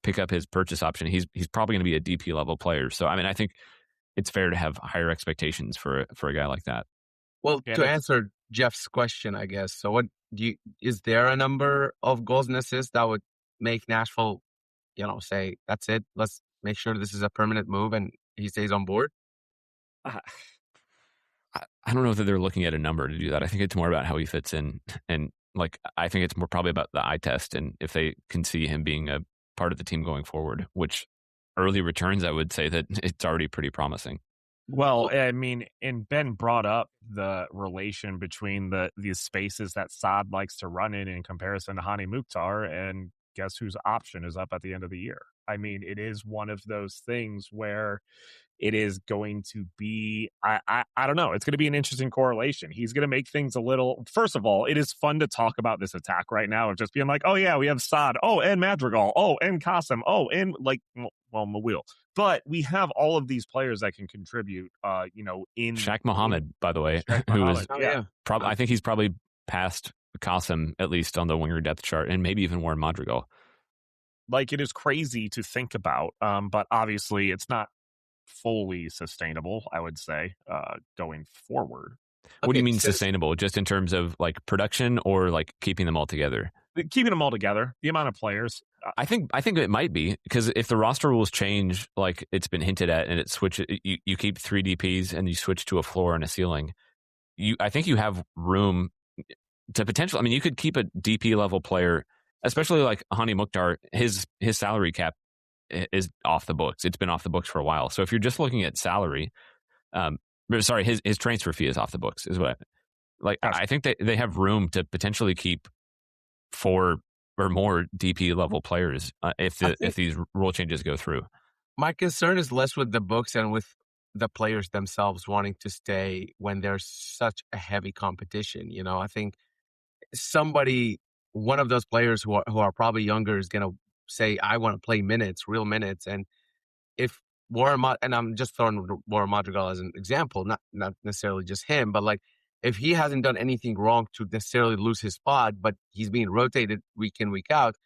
pick up his purchase option, he's probably going to be a DP level player. So I think it's fair to have higher expectations for a guy like that. Well, to answer Jeff's question, I guess. So is there a number of goals and assists that would make Nashville, say, that's it, let's make sure this is a permanent move and he stays on board? I don't know that they're looking at a number to do that. I think it's more about how he fits in. And like, I think it's more probably about the eye test and if they can see him being a part of the team going forward, which early returns, I would say that it's already pretty promising. Well, I mean, and Ben brought up the relation between the spaces that Saad likes to run in comparison to Hani Mukhtar, and guess whose option is up at the end of the year? I mean, it is one of those things where it is going to be, I don't know, it's going to be an interesting correlation. He's going to make things a little, first of all, it is fun to talk about this attack right now of just being like, oh yeah, we have Saad, oh, and Madrigal, oh, and Qasim, oh, and like, well, Mawil. But we have all of these players that can contribute, in Shaq Mohammed, by the way, who is I think he's probably past Qasim, at least on the winger depth chart, and maybe even Warren Madrigal. Like, it is crazy to think about, but obviously it's not fully sustainable, I would say, going forward. What do you mean sustainable? Just in terms of like production or like keeping them all together? Keeping them all together, the amount of players. I think it might be, because if the roster rules change, like it's been hinted at, and it switches, you keep 3 DPs and you switch to a floor and a ceiling. I think you have room to potentially. I mean, you could keep a DP level player, especially like Hani Mukhtar. His salary cap is off the books. It's been off the books for a while. So if you're just looking at salary, his transfer fee is off the books. Is what I think they have room to potentially keep 4 or more DP level players if these rule changes go through. My concern is less with the books and with the players themselves wanting to stay when there's such a heavy competition. You know, I think one of those players who are probably younger is going to say, I want to play real minutes. And if and I'm just throwing Warren Madrigal as an example, not necessarily just him, but like, if he hasn't done anything wrong to necessarily lose his spot, but he's being rotated week in, week out,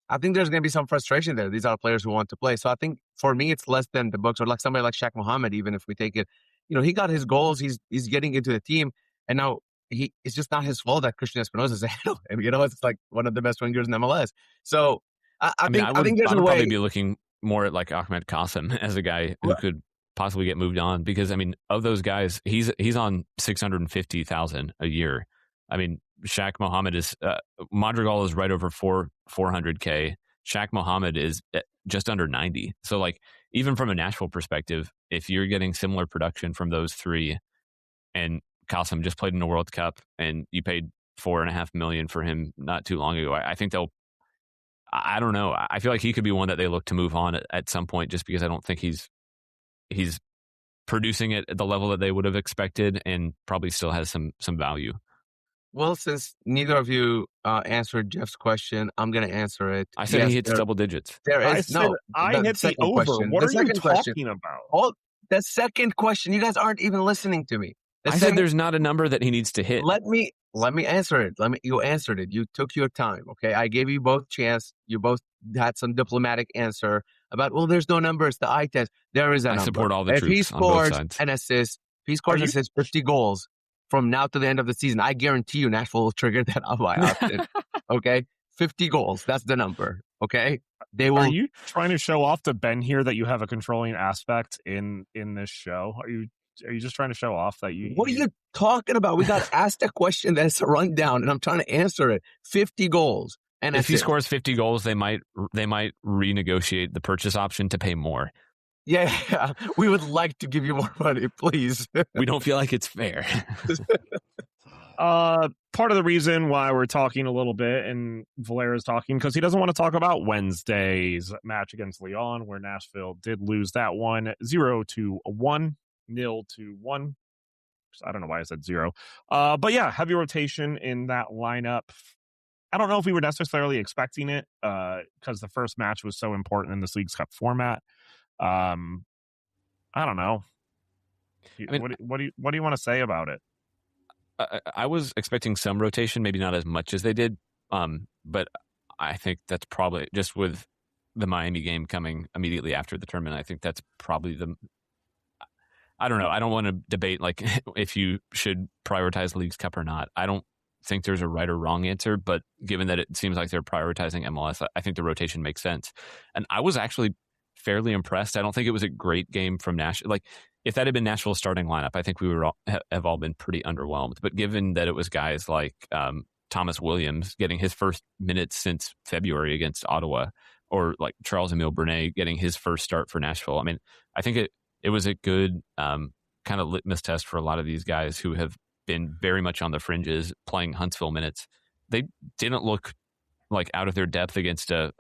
I think there's going to be some frustration there. These are players who want to play. So I think for me, it's less than the books, or like somebody like Shaq Mohammed, even if we take it, he got his goals. He's getting into the team. And now it's just not his fault that Cristian Espinoza is ahead of him. It's like one of the best wingers in MLS. So I think there's a way. Probably be looking more at like Ahmed Qasim as a guy who could possibly get moved on, because I mean, of those guys, he's on $650,000 a year. I mean, Shaq Mohammed is Madrigal is right over 400K. Shaq Mohammed is just under 90. So like, even from a Nashville perspective, if you're getting similar production from those three, and Qasim just played in the World Cup and you paid $4.5 million for him not too long ago, I think I don't know. I feel like he could be one that they look to move on at some point, just because I don't think he's producing it at the level that they would have expected, and probably still has some value. Well, since neither of you answered Jeff's question, I'm going to answer it. I said he hits double digits. There is I hit the over. Question. What are you talking about? Oh, the second question. You guys aren't even listening to me. I said there's not a number that he needs to hit. Let me answer it. You answered it. You took your time. Okay, I gave you both chance. You both had some diplomatic answer about, well, there's no number. It's the eye test. There is a number. I support all the troops on both sides. If he scores an assist, if he scores 50 goals from now to the end of the season, I guarantee you Nashville will trigger that option. Okay, 50 goals. That's the number. Okay, they will. Are you trying to show off to Ben here that you have a controlling aspect in this show? Are you just trying to show off that you? What are you talking about? We got asked a question that's a rundown, and I'm trying to answer it. 50 goals, and if he scores 50 goals, they might renegotiate the purchase option to pay more. Yeah, we would like to give you more money, please. We don't feel like it's fair. Part of the reason why we're talking a little bit, and Valair is talking, because he doesn't want to talk about Wednesday's match against León, where Nashville did lose that one 0-1. 0-1. I don't know why I said 0. But yeah, heavy rotation in that lineup. I don't know if we were necessarily expecting it, because the first match was so important in this Leagues Cup format. I don't know. I mean, what do you want to say about it? I was expecting some rotation, maybe not as much as they did. But I think that's probably, just with the Miami game coming immediately after the tournament, I think that's probably I don't know. I don't want to debate like if you should prioritize Leagues Cup or not. I don't think there's a right or wrong answer, but given that it seems like they're prioritizing MLS, I think the rotation makes sense. And I was actually fairly impressed. I don't think it was a great game from Nashville. Like, if that had been Nashville's starting lineup, I think we would have all been pretty underwhelmed. But given that it was guys like Thomas Williams getting his first minutes since February against Ottawa, or like Charles-Emile Brunet getting his first start for Nashville, I mean, I think it was a good kind of litmus test for a lot of these guys who have been very much on the fringes playing Huntsville minutes. They didn't look like out of their depth against a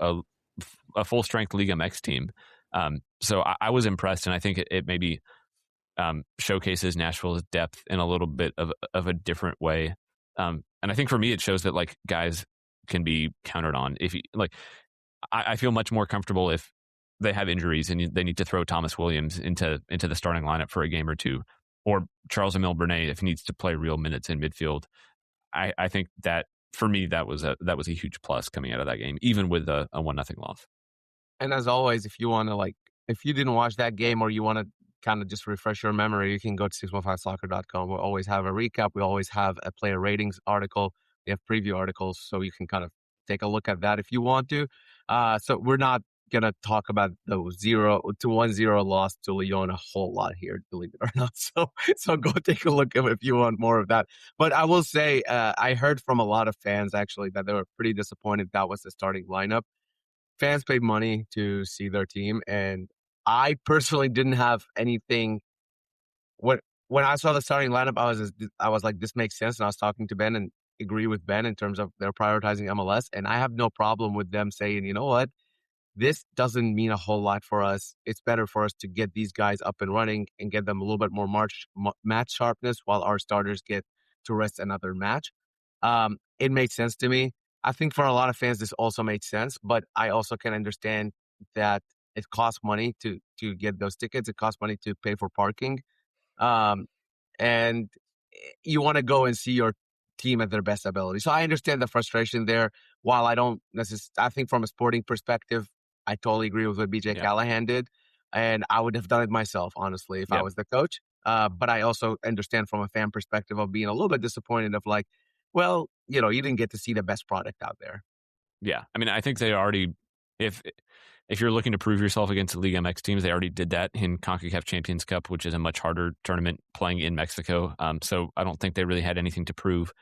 full strength Liga MX team. So I was impressed, and I think it maybe showcases Nashville's depth in a little bit of a different way. And I think for me, it shows that like guys can be counted on. If you like, I feel much more comfortable if they have injuries and they need to throw Thomas Williams into the starting lineup for a game or two, or Charles-Emile Brunet if he needs to play real minutes in midfield. I think that for me that was a huge plus coming out of that game, even with a 1-0 loss. And as always, if you want to if you didn't watch that game or you want to kind of just refresh your memory, you can go to 615soccer.com. We always have a recap. We always have a player ratings article. We have preview articles, so you can kind of take a look at that if you want to. So we're not going to talk about the 0-1-0 loss to León a whole lot here, believe it or not. So go take a look at it if you want more of that. But I will say, I heard from a lot of fans actually that they were pretty disappointed that was the starting lineup. Fans paid money to see their team, and I personally didn't have anything. When I saw the starting lineup, I was like, this makes sense. And I was talking to Ben and agree with Ben in terms of they're prioritizing MLS. And I have no problem with them saying, you know what, this doesn't mean a whole lot for us. It's better for us to get these guys up and running and get them a little bit more match sharpness while our starters get to rest another match. It made sense to me. I think for a lot of fans, this also made sense, but I also can understand that it costs money to get those tickets. It costs money to pay for parking. And you want to go and see your team at their best ability. So I understand the frustration there. While I don't necessarily, I think from a sporting perspective, I totally agree with what BJ Callahan did. And I would have done it myself, honestly, if I was the coach. But I also understand from a fan perspective of being a little bit disappointed of like, well, you didn't get to see the best product out there. Yeah. I mean, I think they already, if you're looking to prove yourself against the Liga MX teams, they already did that in CONCACAF Champions Cup, which is a much harder tournament playing in Mexico. So I don't think they really had anything to prove.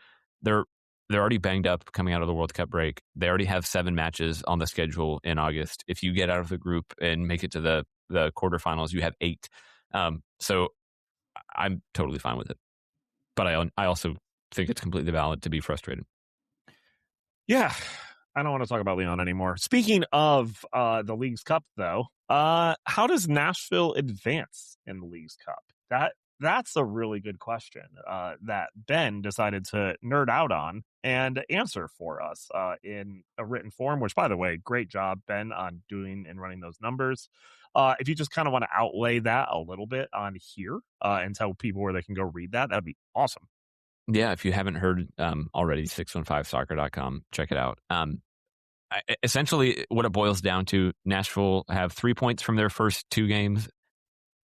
They're already banged up coming out of the World Cup break. They already have 7 matches on the schedule in August. If you get out of the group and make it to the quarterfinals, you have 8. So I'm totally fine with it. But I also think it's completely valid to be frustrated. Yeah. I don't want to talk about León anymore. Speaking of the Leagues Cup, though, how does Nashville advance in the Leagues Cup? That's a really good question that Ben decided to nerd out on and answer for us in a written form, which, by the way, great job, Ben, on doing and running those numbers. If you just kind of want to outlay that a little bit on here and tell people where they can go read that, that'd be awesome. Yeah, if you haven't heard already, 615soccer.com, check it out. Essentially, what it boils down to, Nashville have 3 points from their first 2 games.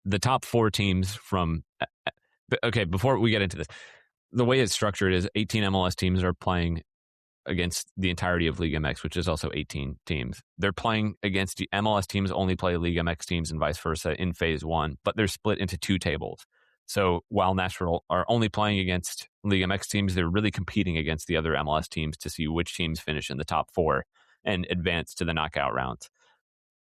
The top 4 teams from... Okay, before we get into this, the way it's structured is 18 MLS teams are playing against the entirety of Liga MX, which is also 18 teams. They're playing against the MLS teams, only play Liga MX teams and vice versa in phase 1, but they're split into 2 tables. So while Nashville are only playing against Liga MX teams, they're really competing against the other MLS teams to see which teams finish in the top 4 and advance to the knockout rounds.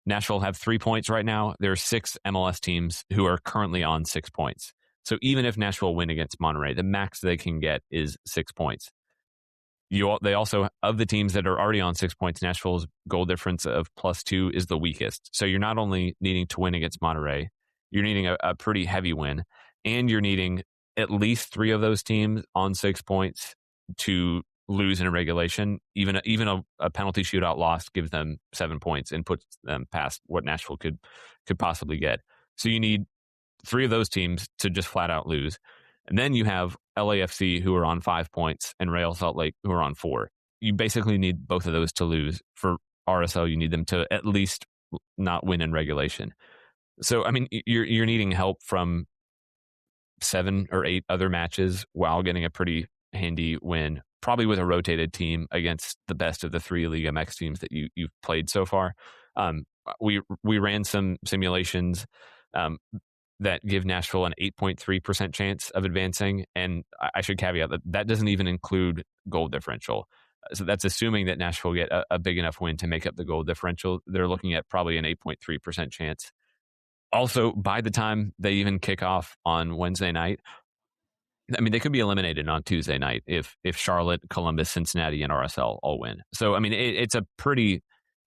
Nashville have 3 points right now. There are 6 MLS teams who are currently on 6 points. So even if Nashville win against Monterrey, the max they can get is 6 points. They also, of the teams that are already on 6 points, Nashville's goal difference of +2 is the weakest. So you're not only needing to win against Monterrey, you're needing a pretty heavy win, and you're needing at least 3 of those teams on 6 points to lose in a regulation. Even a penalty shootout loss gives them 7 points and puts them past what Nashville could possibly get. So you need 3 of those teams to just flat out lose. And then you have LAFC, who are on 5 points, and Real Salt Lake, who are on 4. You basically need both of those to lose. For RSL, you need them to at least not win in regulation. So, I mean, you're needing help from 7 or 8 other matches while getting a pretty handy win, probably with a rotated team against the best of the 3 Liga MX teams that you've played so far. We ran some simulations. that give Nashville an 8.3% chance of advancing. And I should caveat that doesn't even include goal differential. So that's assuming that Nashville get a big enough win to make up the goal differential. They're looking at probably an 8.3% chance. Also, by the time they even kick off on Wednesday night, I mean, they could be eliminated on Tuesday night if Charlotte, Columbus, Cincinnati, and RSL all win. So, I mean, it's a pretty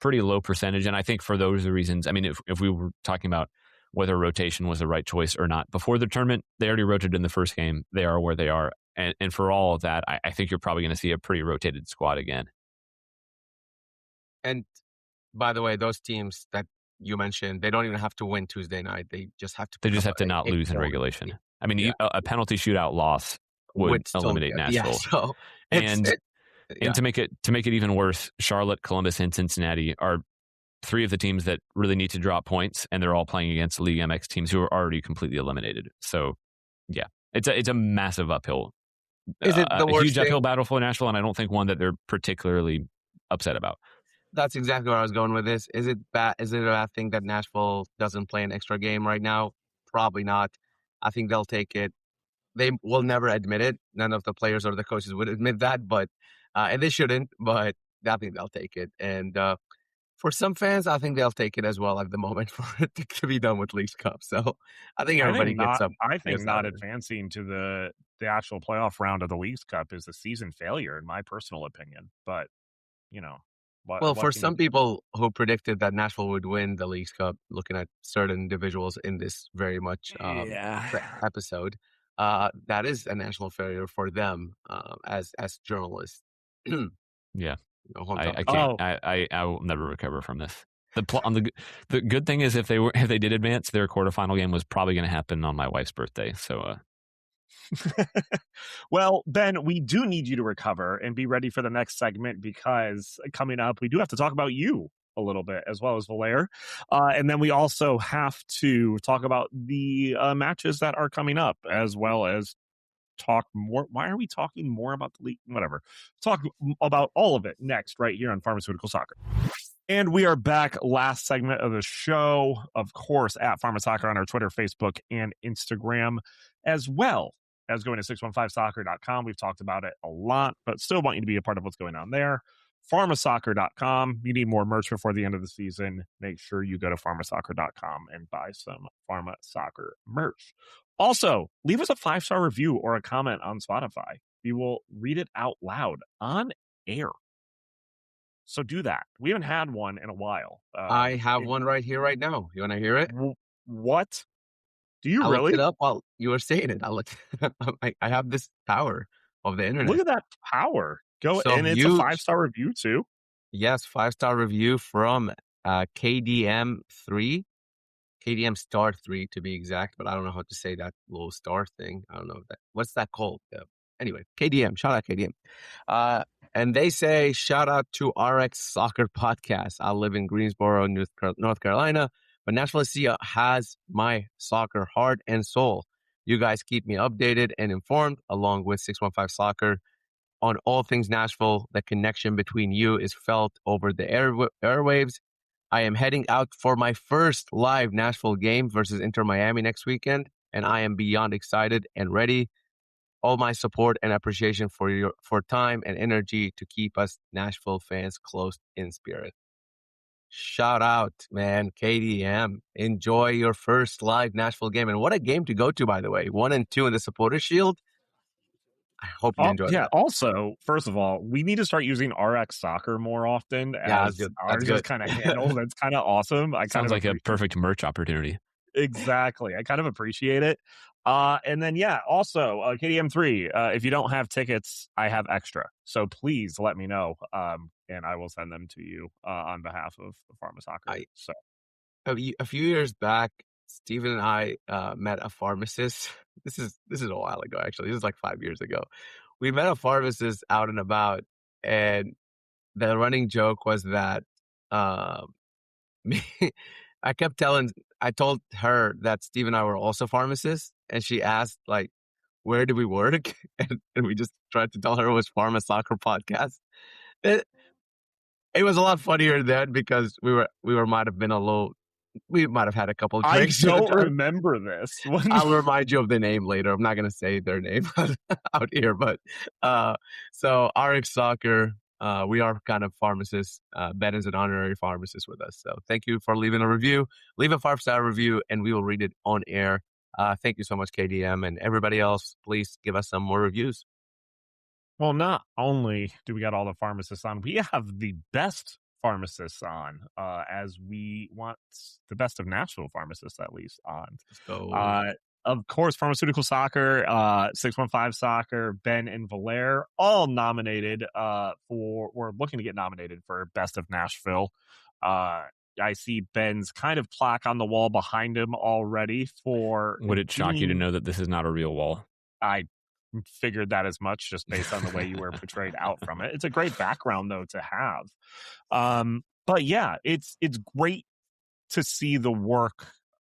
low percentage. And I think for those reasons, I mean, if we were talking about whether rotation was the right choice or not before the tournament, they already rotated in the first game. They are where they are. And for all of that, I think you're probably going to see a pretty rotated squad again. And by the way, those teams that you mentioned, they don't even have to win Tuesday night. They just have to. They just have to not lose in regulation. I mean, a penalty shootout loss would eliminate Nashville. Yeah, so and to make it even worse, Charlotte, Columbus, and Cincinnati are three of the teams that really need to drop points, and they're all playing against League MX teams who are already completely eliminated. So, yeah, it's a massive uphill. Is it the worst huge uphill battle for Nashville, and I don't think one that they're particularly upset about. That's exactly where I was going with this. Is it bad? Is it a bad thing that Nashville doesn't play an extra game right now? Probably not. I think they'll take it. They will never admit it. None of the players or the coaches would admit that, but and they shouldn't. But I think they'll take it. And for some fans, I think they'll take it as well at the moment for it to be done with Leagues Cup. So I think everybody gets up. I think not advancing to the actual playoff round of the Leagues Cup is a season failure, in my personal opinion. But for some people who predicted that Nashville would win the Leagues Cup, looking at certain individuals in this very much episode, that is a national failure for them as journalists. Yeah. I can't. I will never recover from this. The good thing is if they did advance, their quarterfinal game was probably going to happen on my wife's birthday. So, well, Ben, we do need you to recover and be ready for the next segment, because coming up, we do have to talk about you a little bit, as well as Valair. And then we also have to talk about the matches that are coming up, as well as talk more. Why are we talking more about the league? Whatever. Talk about all of it next, right here on Pharmaceutical Soccer. And we are back. Last segment of the show, of course, at Pharma Soccer on our Twitter, Facebook, and Instagram, as well as going to 615soccer.com. We've talked about it a lot, but still want you to be a part of what's going on there. Pharmasoccer.com. You need more merch before the end of the season. Make sure you go to pharmasoccer.com and buy some Pharma Soccer merch. Also, leave us a 5-star review or a comment on Spotify. We will read it out loud on air. So do that. We haven't had one in a while. I have one right here, right now. You want to hear it? What? Do you I really? Looked it up while you were saying it. I have this power of the internet. Look at that power. And it's a 5-star review too. Yes, 5-star review from KDM3. KDM star 3 to be exact, but I don't know how to say that little star thing. I don't know what's that called. Anyway, KDM, shout out KDM. And they say, shout out to RX Soccer Podcast. I live in Greensboro, North Carolina, but Nashville SC has my soccer heart and soul. You guys keep me updated and informed, along with 615 Soccer, on all things Nashville. The connection between you is felt over the airwaves. I am heading out for my first live Nashville game versus Inter Miami next weekend, and I am beyond excited and ready. All my support and appreciation for time and energy to keep us Nashville fans close in spirit. Shout out, man, KDM. Enjoy your first live Nashville game. And what a game to go to, by the way. 1 and 2 in the Supporters Shield. I hope you enjoy that. Also, first of all, we need to start using RX Soccer more often. As ours is kind of handled. That's kind of awesome. Sounds like a perfect merch opportunity. Exactly. I kind of appreciate it. And then, also, KDM3, if you don't have tickets, I have extra. So please let me know, and I will send them to you on behalf of Pharma Soccer. A few years back, Steven and I met a pharmacist. This is a while ago, actually. This is like 5 years ago. We met a pharmacist out and about, and the running joke was that I told her that Steve and I were also pharmacists, and she asked, like, where do we work? And we just tried to tell her it was Pharma Soccer Podcast. It was a lot funnier then because we might have been a little We might have had a couple of I drinks. don't remember this. I'll remind you of the name later. I'm not going to say their name out here, but so RX Soccer, we are kind of pharmacists. Ben is an honorary pharmacist with us. So thank you for leaving a review. Leave a 5-star review and we will read it on air. Thank you so much, KDM, and everybody else. Please give us some more reviews. Well, not only do we got all the pharmacists on, we have the best pharmacists on, as we want the best of Nashville pharmacists at least on. So, of course, Pharmaceutical Soccer, 615 Soccer, Ben and Valair, all nominated we're looking to get nominated for Best of Nashville. I see Ben's kind of plaque on the wall behind him already for... Would it shock you to know that this is not a real wall? I figured that as much just based on the way you were portrayed out from it. It's a great background, though, to have. But yeah, it's great to see the work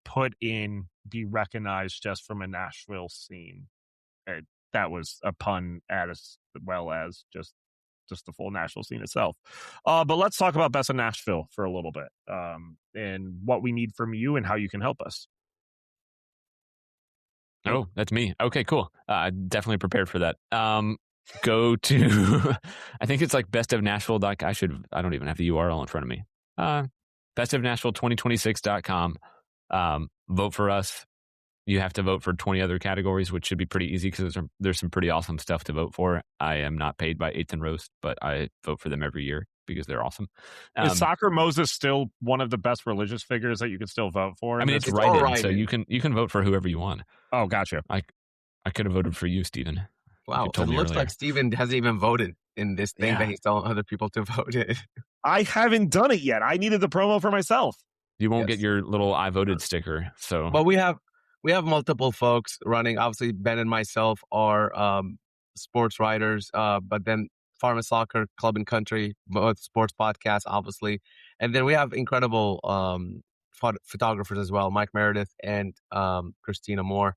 put in be recognized just from a Nashville scene. That was a pun as well as just the full Nashville scene itself. But let's talk about Best of Nashville for a little bit, and what we need from you and how you can help us. Oh, that's me. Okay, cool. Definitely prepared for that. Go to, I think it's like bestofnashville.com. I don't even have the URL in front of me. Bestofnashville2026.com. Vote for us. You have to vote for 20 other categories, which should be pretty easy because there's some pretty awesome stuff to vote for. I am not paid by 8th and Roast, but I vote for them every year because they're awesome. Is Soccer Moses still one of the best religious figures that you can still vote for? I mean, it's write-in, so you can vote for whoever you want. Oh, gotcha. I could have voted for you, Stephen. Wow, it looks like Stephen hasn't even voted in this thing that he's telling other people to vote in. I haven't done it yet. I needed the promo for myself. You won't get your little I voted sticker. So, but we have multiple folks running. Obviously, Ben and myself are sports writers, but then Pharma Soccer, Club and Country, both sports podcasts, obviously. And then we have incredible photographers as well, Mike Meredith and Christina Moore.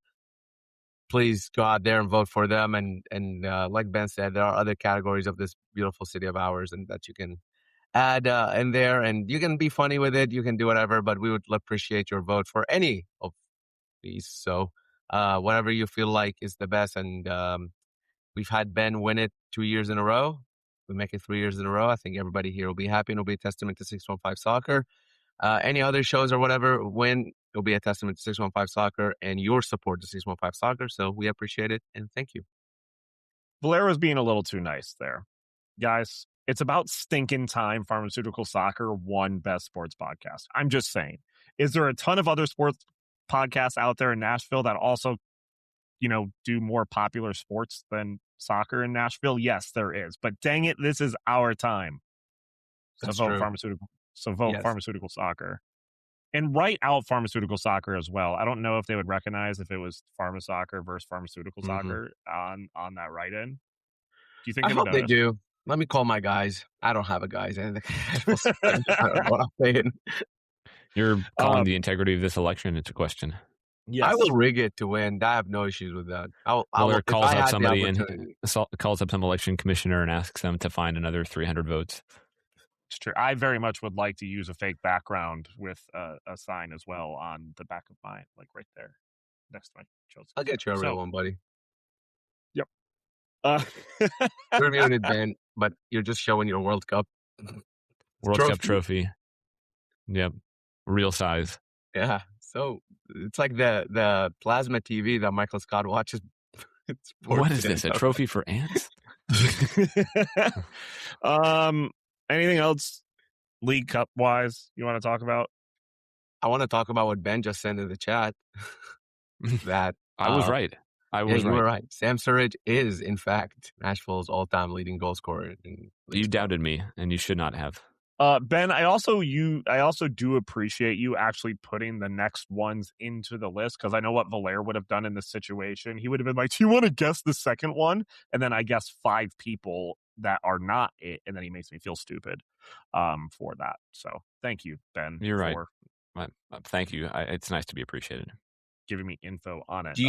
Please go out there and vote for them. And like Ben said, there are other categories of this beautiful city of ours and that you can add in there. And you can be funny with it. You can do whatever, but we would appreciate your vote for any of these. So whatever you feel like is the best. And we've had Ben win it 2 years in a row. We make it 3 years in a row. I think everybody here will be happy and it'll be a testament to 615 Soccer. Any other shows or whatever win, it'll be a testament to 615 Soccer and your support to 615 Soccer. So we appreciate it and thank you. Valair was being a little too nice there. Guys, it's about stinking time Pharmaceutical Soccer won Best Sports Podcast. I'm just saying. Is there a ton of other sports podcasts out there in Nashville that also, do more popular sports than soccer in Nashville? Yes, there is. But dang it, this is our time. So vote Pharmaceutical. So vote Pharmaceutical Soccer. And write out Pharmaceutical Soccer as well. I don't know if they would recognize if it was Pharma Soccer versus Pharmaceutical Soccer on that write-in. Do you think I hope they do? Let me call my guys. I don't have a guys. I don't know what I'm saying. You're calling the integrity of this election into question. Yes. I will rig it to win. I have no issues with that. Valair calls up somebody and calls up some election commissioner and asks them to find another 300 votes. It's true. I very much would like to use a fake background with a sign as well on the back of mine, like right there next to my Chelsea. I'll get you a real one, buddy. Yep. You're muted, Ben, but you're just showing your World Cup. Cup trophy. Yep. Real size. Yeah. So it's like the plasma TV that Michael Scott watches. What is this? A trophy for ants? Anything else League Cup wise you want to talk about? I want to talk about what Ben just sent in the chat. That I was right. You were right. Sam Surridge is, in fact, Nashville's all-time leading goal scorer. You doubted me, and you should not have. Ben, I also do appreciate you actually putting the next ones into the list, because I know what Valair would have done in this situation. He would have been like, do you want to guess the second one? And then I guess 5 people that are not it, and then he makes me feel stupid for that. So thank you, Ben. You're right. Thank you. It's nice to be appreciated. Giving me info on it. Do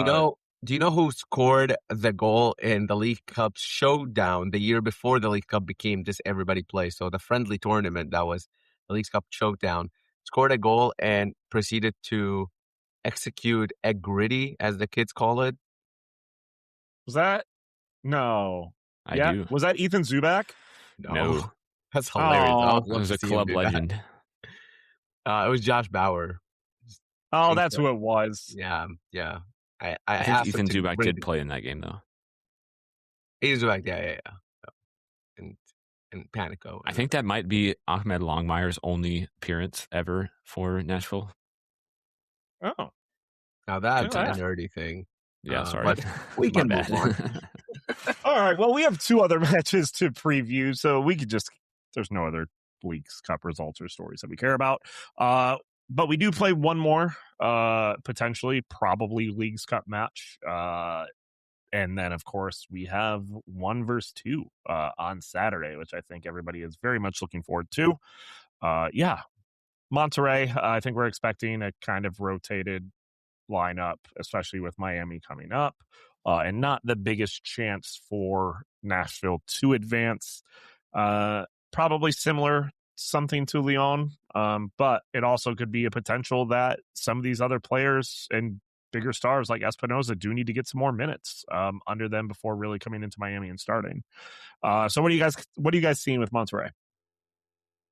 you know who scored the goal in the League Cup showdown the year before the League Cup became just everybody plays? So the friendly tournament that was the League Cup showdown. scored a goal and proceeded to execute a gritty, as the kids call it. Was that? No. I Yeah. do. Was that Ethan Zubak? No. That's hilarious. I Oh. would It love was to a see him club do that. legend. It was Josh Bauer. Oh, that's who it was. Yeah. I I think asked Ethan him to Zubak bring did play in that game, though. Ethan Zubak, yeah. And Panico. I think that might be Ahmed Longmire's only appearance ever for Nashville. Oh. Now that's a Yeah. nerdy thing. Yeah, sorry. But we can move on. All right. Well, we have 2 other matches to preview, so we could just, there's no other Leagues Cup results or stories that we care about. But we do play one more, potentially, probably Leagues Cup match. And then, of course, we have 1 versus 2 on Saturday, which I think everybody is very much looking forward to. Monterrey, I think we're expecting a kind of rotated lineup, especially with Miami coming up, and not the biggest chance for Nashville to advance. Probably similar something to León, but it also could be a potential that some of these other players and bigger stars like Espinoza do need to get some more minutes under them before really coming into Miami and starting. So what are you guys seeing with Monterrey?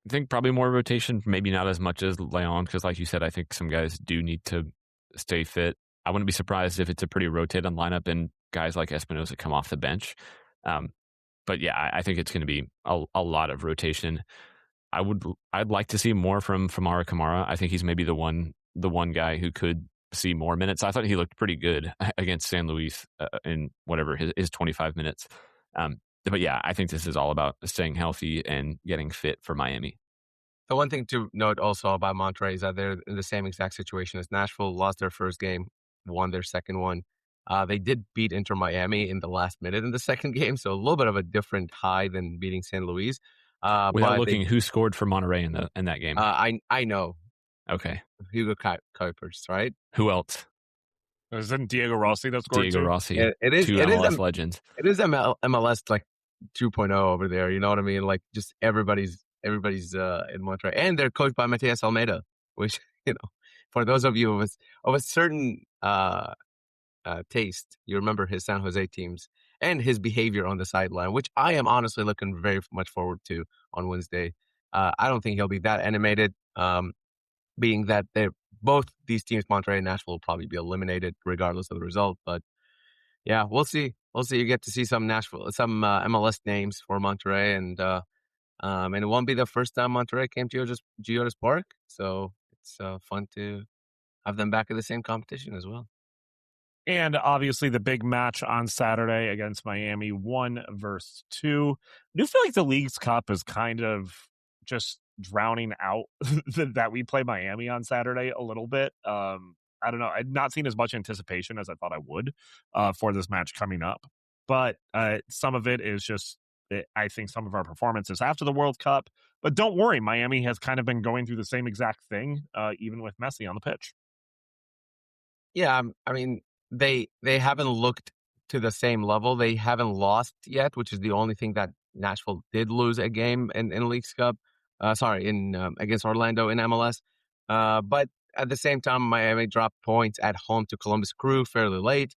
I think probably more rotation, maybe not as much as León, because like you said, I think some guys do need to stay fit. I wouldn't be surprised if it's a pretty rotated lineup and guys like Espinoza come off the bench. But yeah, I think it's going to be a lot of rotation. I'd like to see more from Famara Kamara. I think he's maybe the one guy who could see more minutes. I thought he looked pretty good against San Luis in whatever his 25 minutes. But yeah, I think this is all about staying healthy and getting fit for Miami. The one thing to note also about Monterrey is that they're in the same exact situation as Nashville. Lost their first game, won their second one. They did beat Inter Miami in the last minute in the second game, so a little bit of a different high than beating San Luis. Without looking, who scored for Monterrey in that game? I know. Okay. Hugo Kuipers, right? Who else? Isn't Diego Rossi that scored Diego too? Rossi. It is 2 MLS legends. It is MLS like 2.0 over there. You know what I mean? Like just everybody's in Monterrey, and they're coached by Matias Almeida, which for those of you of a certain taste, you remember his San Jose teams and his behavior on the sideline, which I am honestly looking very much forward to on Wednesday. I don't think he'll be that animated, being that both these teams, Monterrey and Nashville, will probably be eliminated regardless of the result. But yeah, we'll see. You get to see some MLS names for Monterrey, and it won't be the first time Monterrey came to Geodis Park, so it's fun to have them back in the same competition as well. And obviously the big match on Saturday against Miami, 1 versus 2. I do feel like the Leagues Cup is kind of just drowning out that we play Miami on Saturday a little bit. I don't know. I'd not seen as much anticipation as I thought I would for this match coming up. But some of it is just, I think, some of our performances after the World Cup. But don't worry, Miami has kind of been going through the same exact thing, even with Messi on the pitch. Yeah, I mean, they haven't looked to the same level. They haven't lost yet, which is the only thing that Nashville did lose a game in Leagues Cup. Against Orlando in MLS. But at the same time, Miami dropped points at home to Columbus Crew fairly late.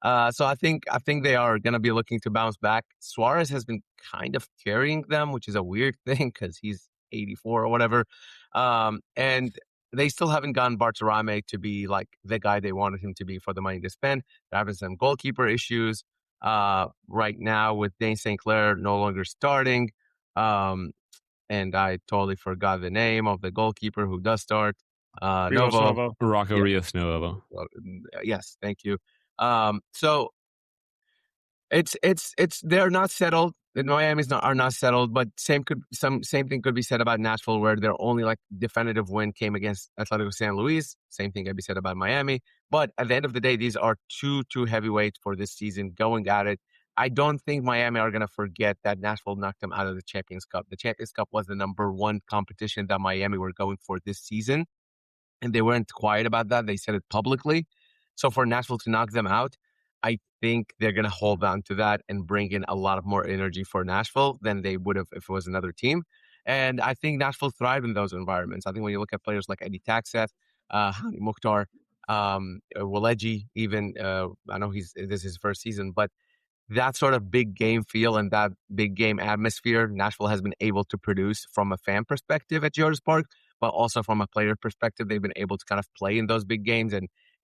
So I think they are going to be looking to bounce back. Suarez has been kind of carrying them, which is a weird thing because he's 84 or whatever. And they still haven't gotten Bartolome to be like the guy they wanted him to be for the money to spend. They're having some goalkeeper issues right now with Dane St. Clair no longer starting. And I totally forgot the name of the goalkeeper who does start. Novo. Rocco Rios Novo. Yes, thank you. So it's they're not settled. The Miami's are not settled, but same thing could be said about Nashville, where their only like definitive win came against Atletico San Luis. Same thing could be said about Miami. But at the end of the day, these are two heavyweights for this season going at it. I don't think Miami are going to forget that Nashville knocked them out of the Champions Cup. The Champions Cup was the number 1 competition that Miami were going for this season, and they weren't quiet about that. They said it publicly. So for Nashville to knock them out, I think they're going to hold on to that and bring in a lot of more energy for Nashville than they would have if it was another team. And I think Nashville thrive in those environments. I think when you look at players like Eddie Taxeth, Hani Mukhtar, Waleji, even, I know this is his first season, but that sort of big game feel and that big game atmosphere, Nashville has been able to produce from a fan perspective at Georges Park, but also from a player perspective. They've been able to kind of play in those big games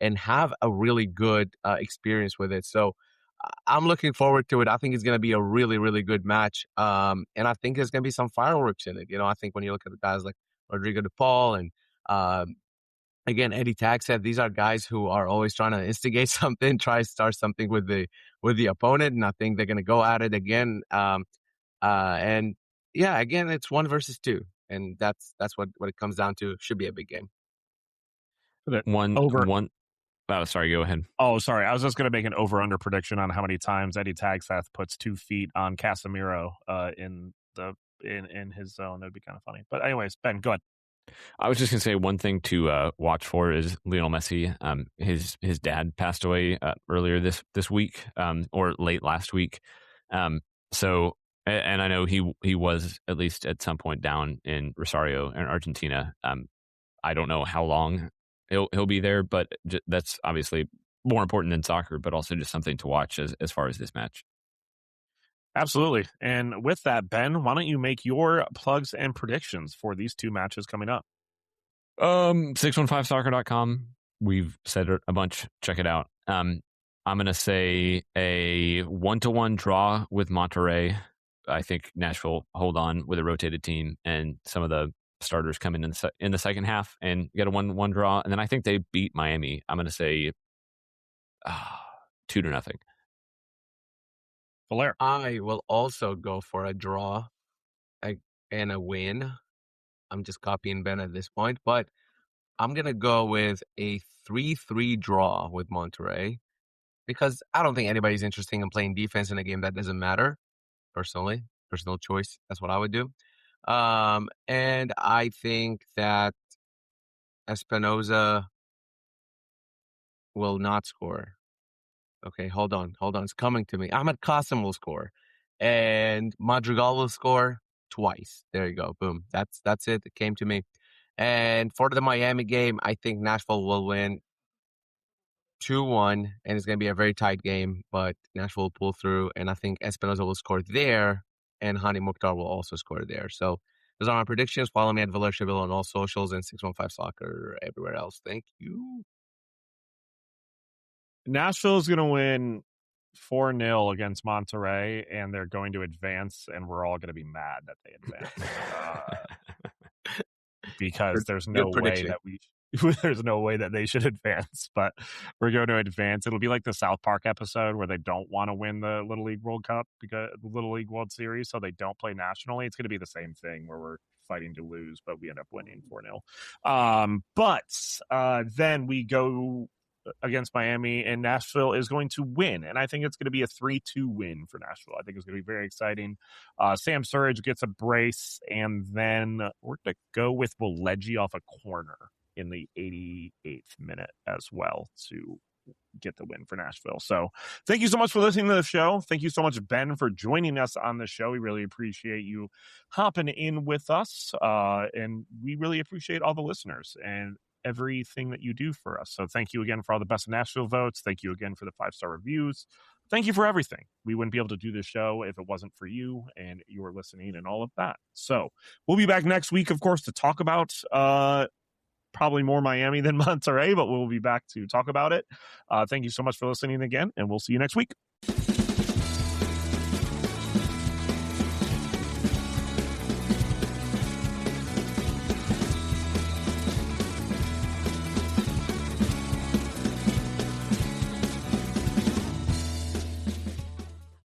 and have a really good experience with it. So I'm looking forward to it. I think it's going to be a really, really good match. And I think there's going to be some fireworks in it. I think when you look at the guys like Rodrigo DePaul and again, Eddie Taxeth, these are guys who are always trying to instigate something, try to start something with the opponent, and I think they're going to go at it again. And yeah, again, it's 1 versus 2, and that's what it comes down to. Should be a big game. One. Oh, sorry. Go ahead. Oh, sorry. I was just going to make an over/under prediction on how many times Eddie Taxeth puts 2 feet on Casemiro in his zone. That'd be kind of funny. But anyways, Ben, go ahead. I was just going to say one thing to watch for is Lionel Messi. His dad passed away earlier this week, or late last week. So, and I know he was at least at some point down in Rosario in Argentina. I don't know how long he'll be there, but that's obviously more important than soccer, but also just something to watch as far as this match. Absolutely. And with that, Ben, why don't you make your plugs and predictions for these 2 matches coming up? 615soccer.com. We've said it a bunch. Check it out. I'm going to say a 1-1 draw with Monterrey. I think Nashville hold on with a rotated team and some of the starters come in the second half and get a 1-1 draw. And then I think they beat Miami. I'm going to say 2-0. Valair. I will also go for a draw and a win. I'm just copying Ben at this point, but I'm going to go with a 3-3 draw with Monterrey because I don't think anybody's interested in playing defense in a game that doesn't matter. Personally, personal choice. That's what I would do. And I think that Espinoza will not score. Okay, hold on. It's coming to me. Ahmed Qasim will score. And Madrigal will score twice. There you go. Boom. That's it. It came to me. And for the Miami game, I think Nashville will win 2-1. And it's going to be a very tight game. But Nashville will pull through. And I think Espinoza will score there. And Hani Mukhtar will also score there. So those are my predictions. Follow me at Valair Shabilla on all socials and 615 Soccer everywhere else. Thank you. Nashville is going to win 4-0 against Monterrey, and they're going to advance, and we're all going to be mad that they advance. Because there's no way that they should advance, but we're going to advance. It'll be like the South Park episode where they don't want to win the Little League World Cup, because the Little League World Series, so they don't play nationally. It's going to be the same thing where we're fighting to lose, but we end up winning 4-0. But then we go against Miami, and Nashville is going to win. And I think it's going to be a 3-2 win for Nashville. I think it's going to be very exciting. Sam Surridge gets a brace, and then we're going to go with Waleji off a corner in the 88th minute as well to get the win for Nashville. So thank you so much for listening to the show. Thank you so much, Ben, for joining us on the show. We really appreciate you hopping in with us. And we really appreciate all the listeners and everything that you do for us. So thank you again for all the Best of Nashville votes. Thank you again for the 5-star reviews. Thank you for everything. We wouldn't be able to do this show if it wasn't for you and you were listening and all of that. So we'll be back next week, of course, to talk about probably more Miami than Monterrey, but we'll be back to talk about it. Thank you so much for listening again, and we'll see you next week.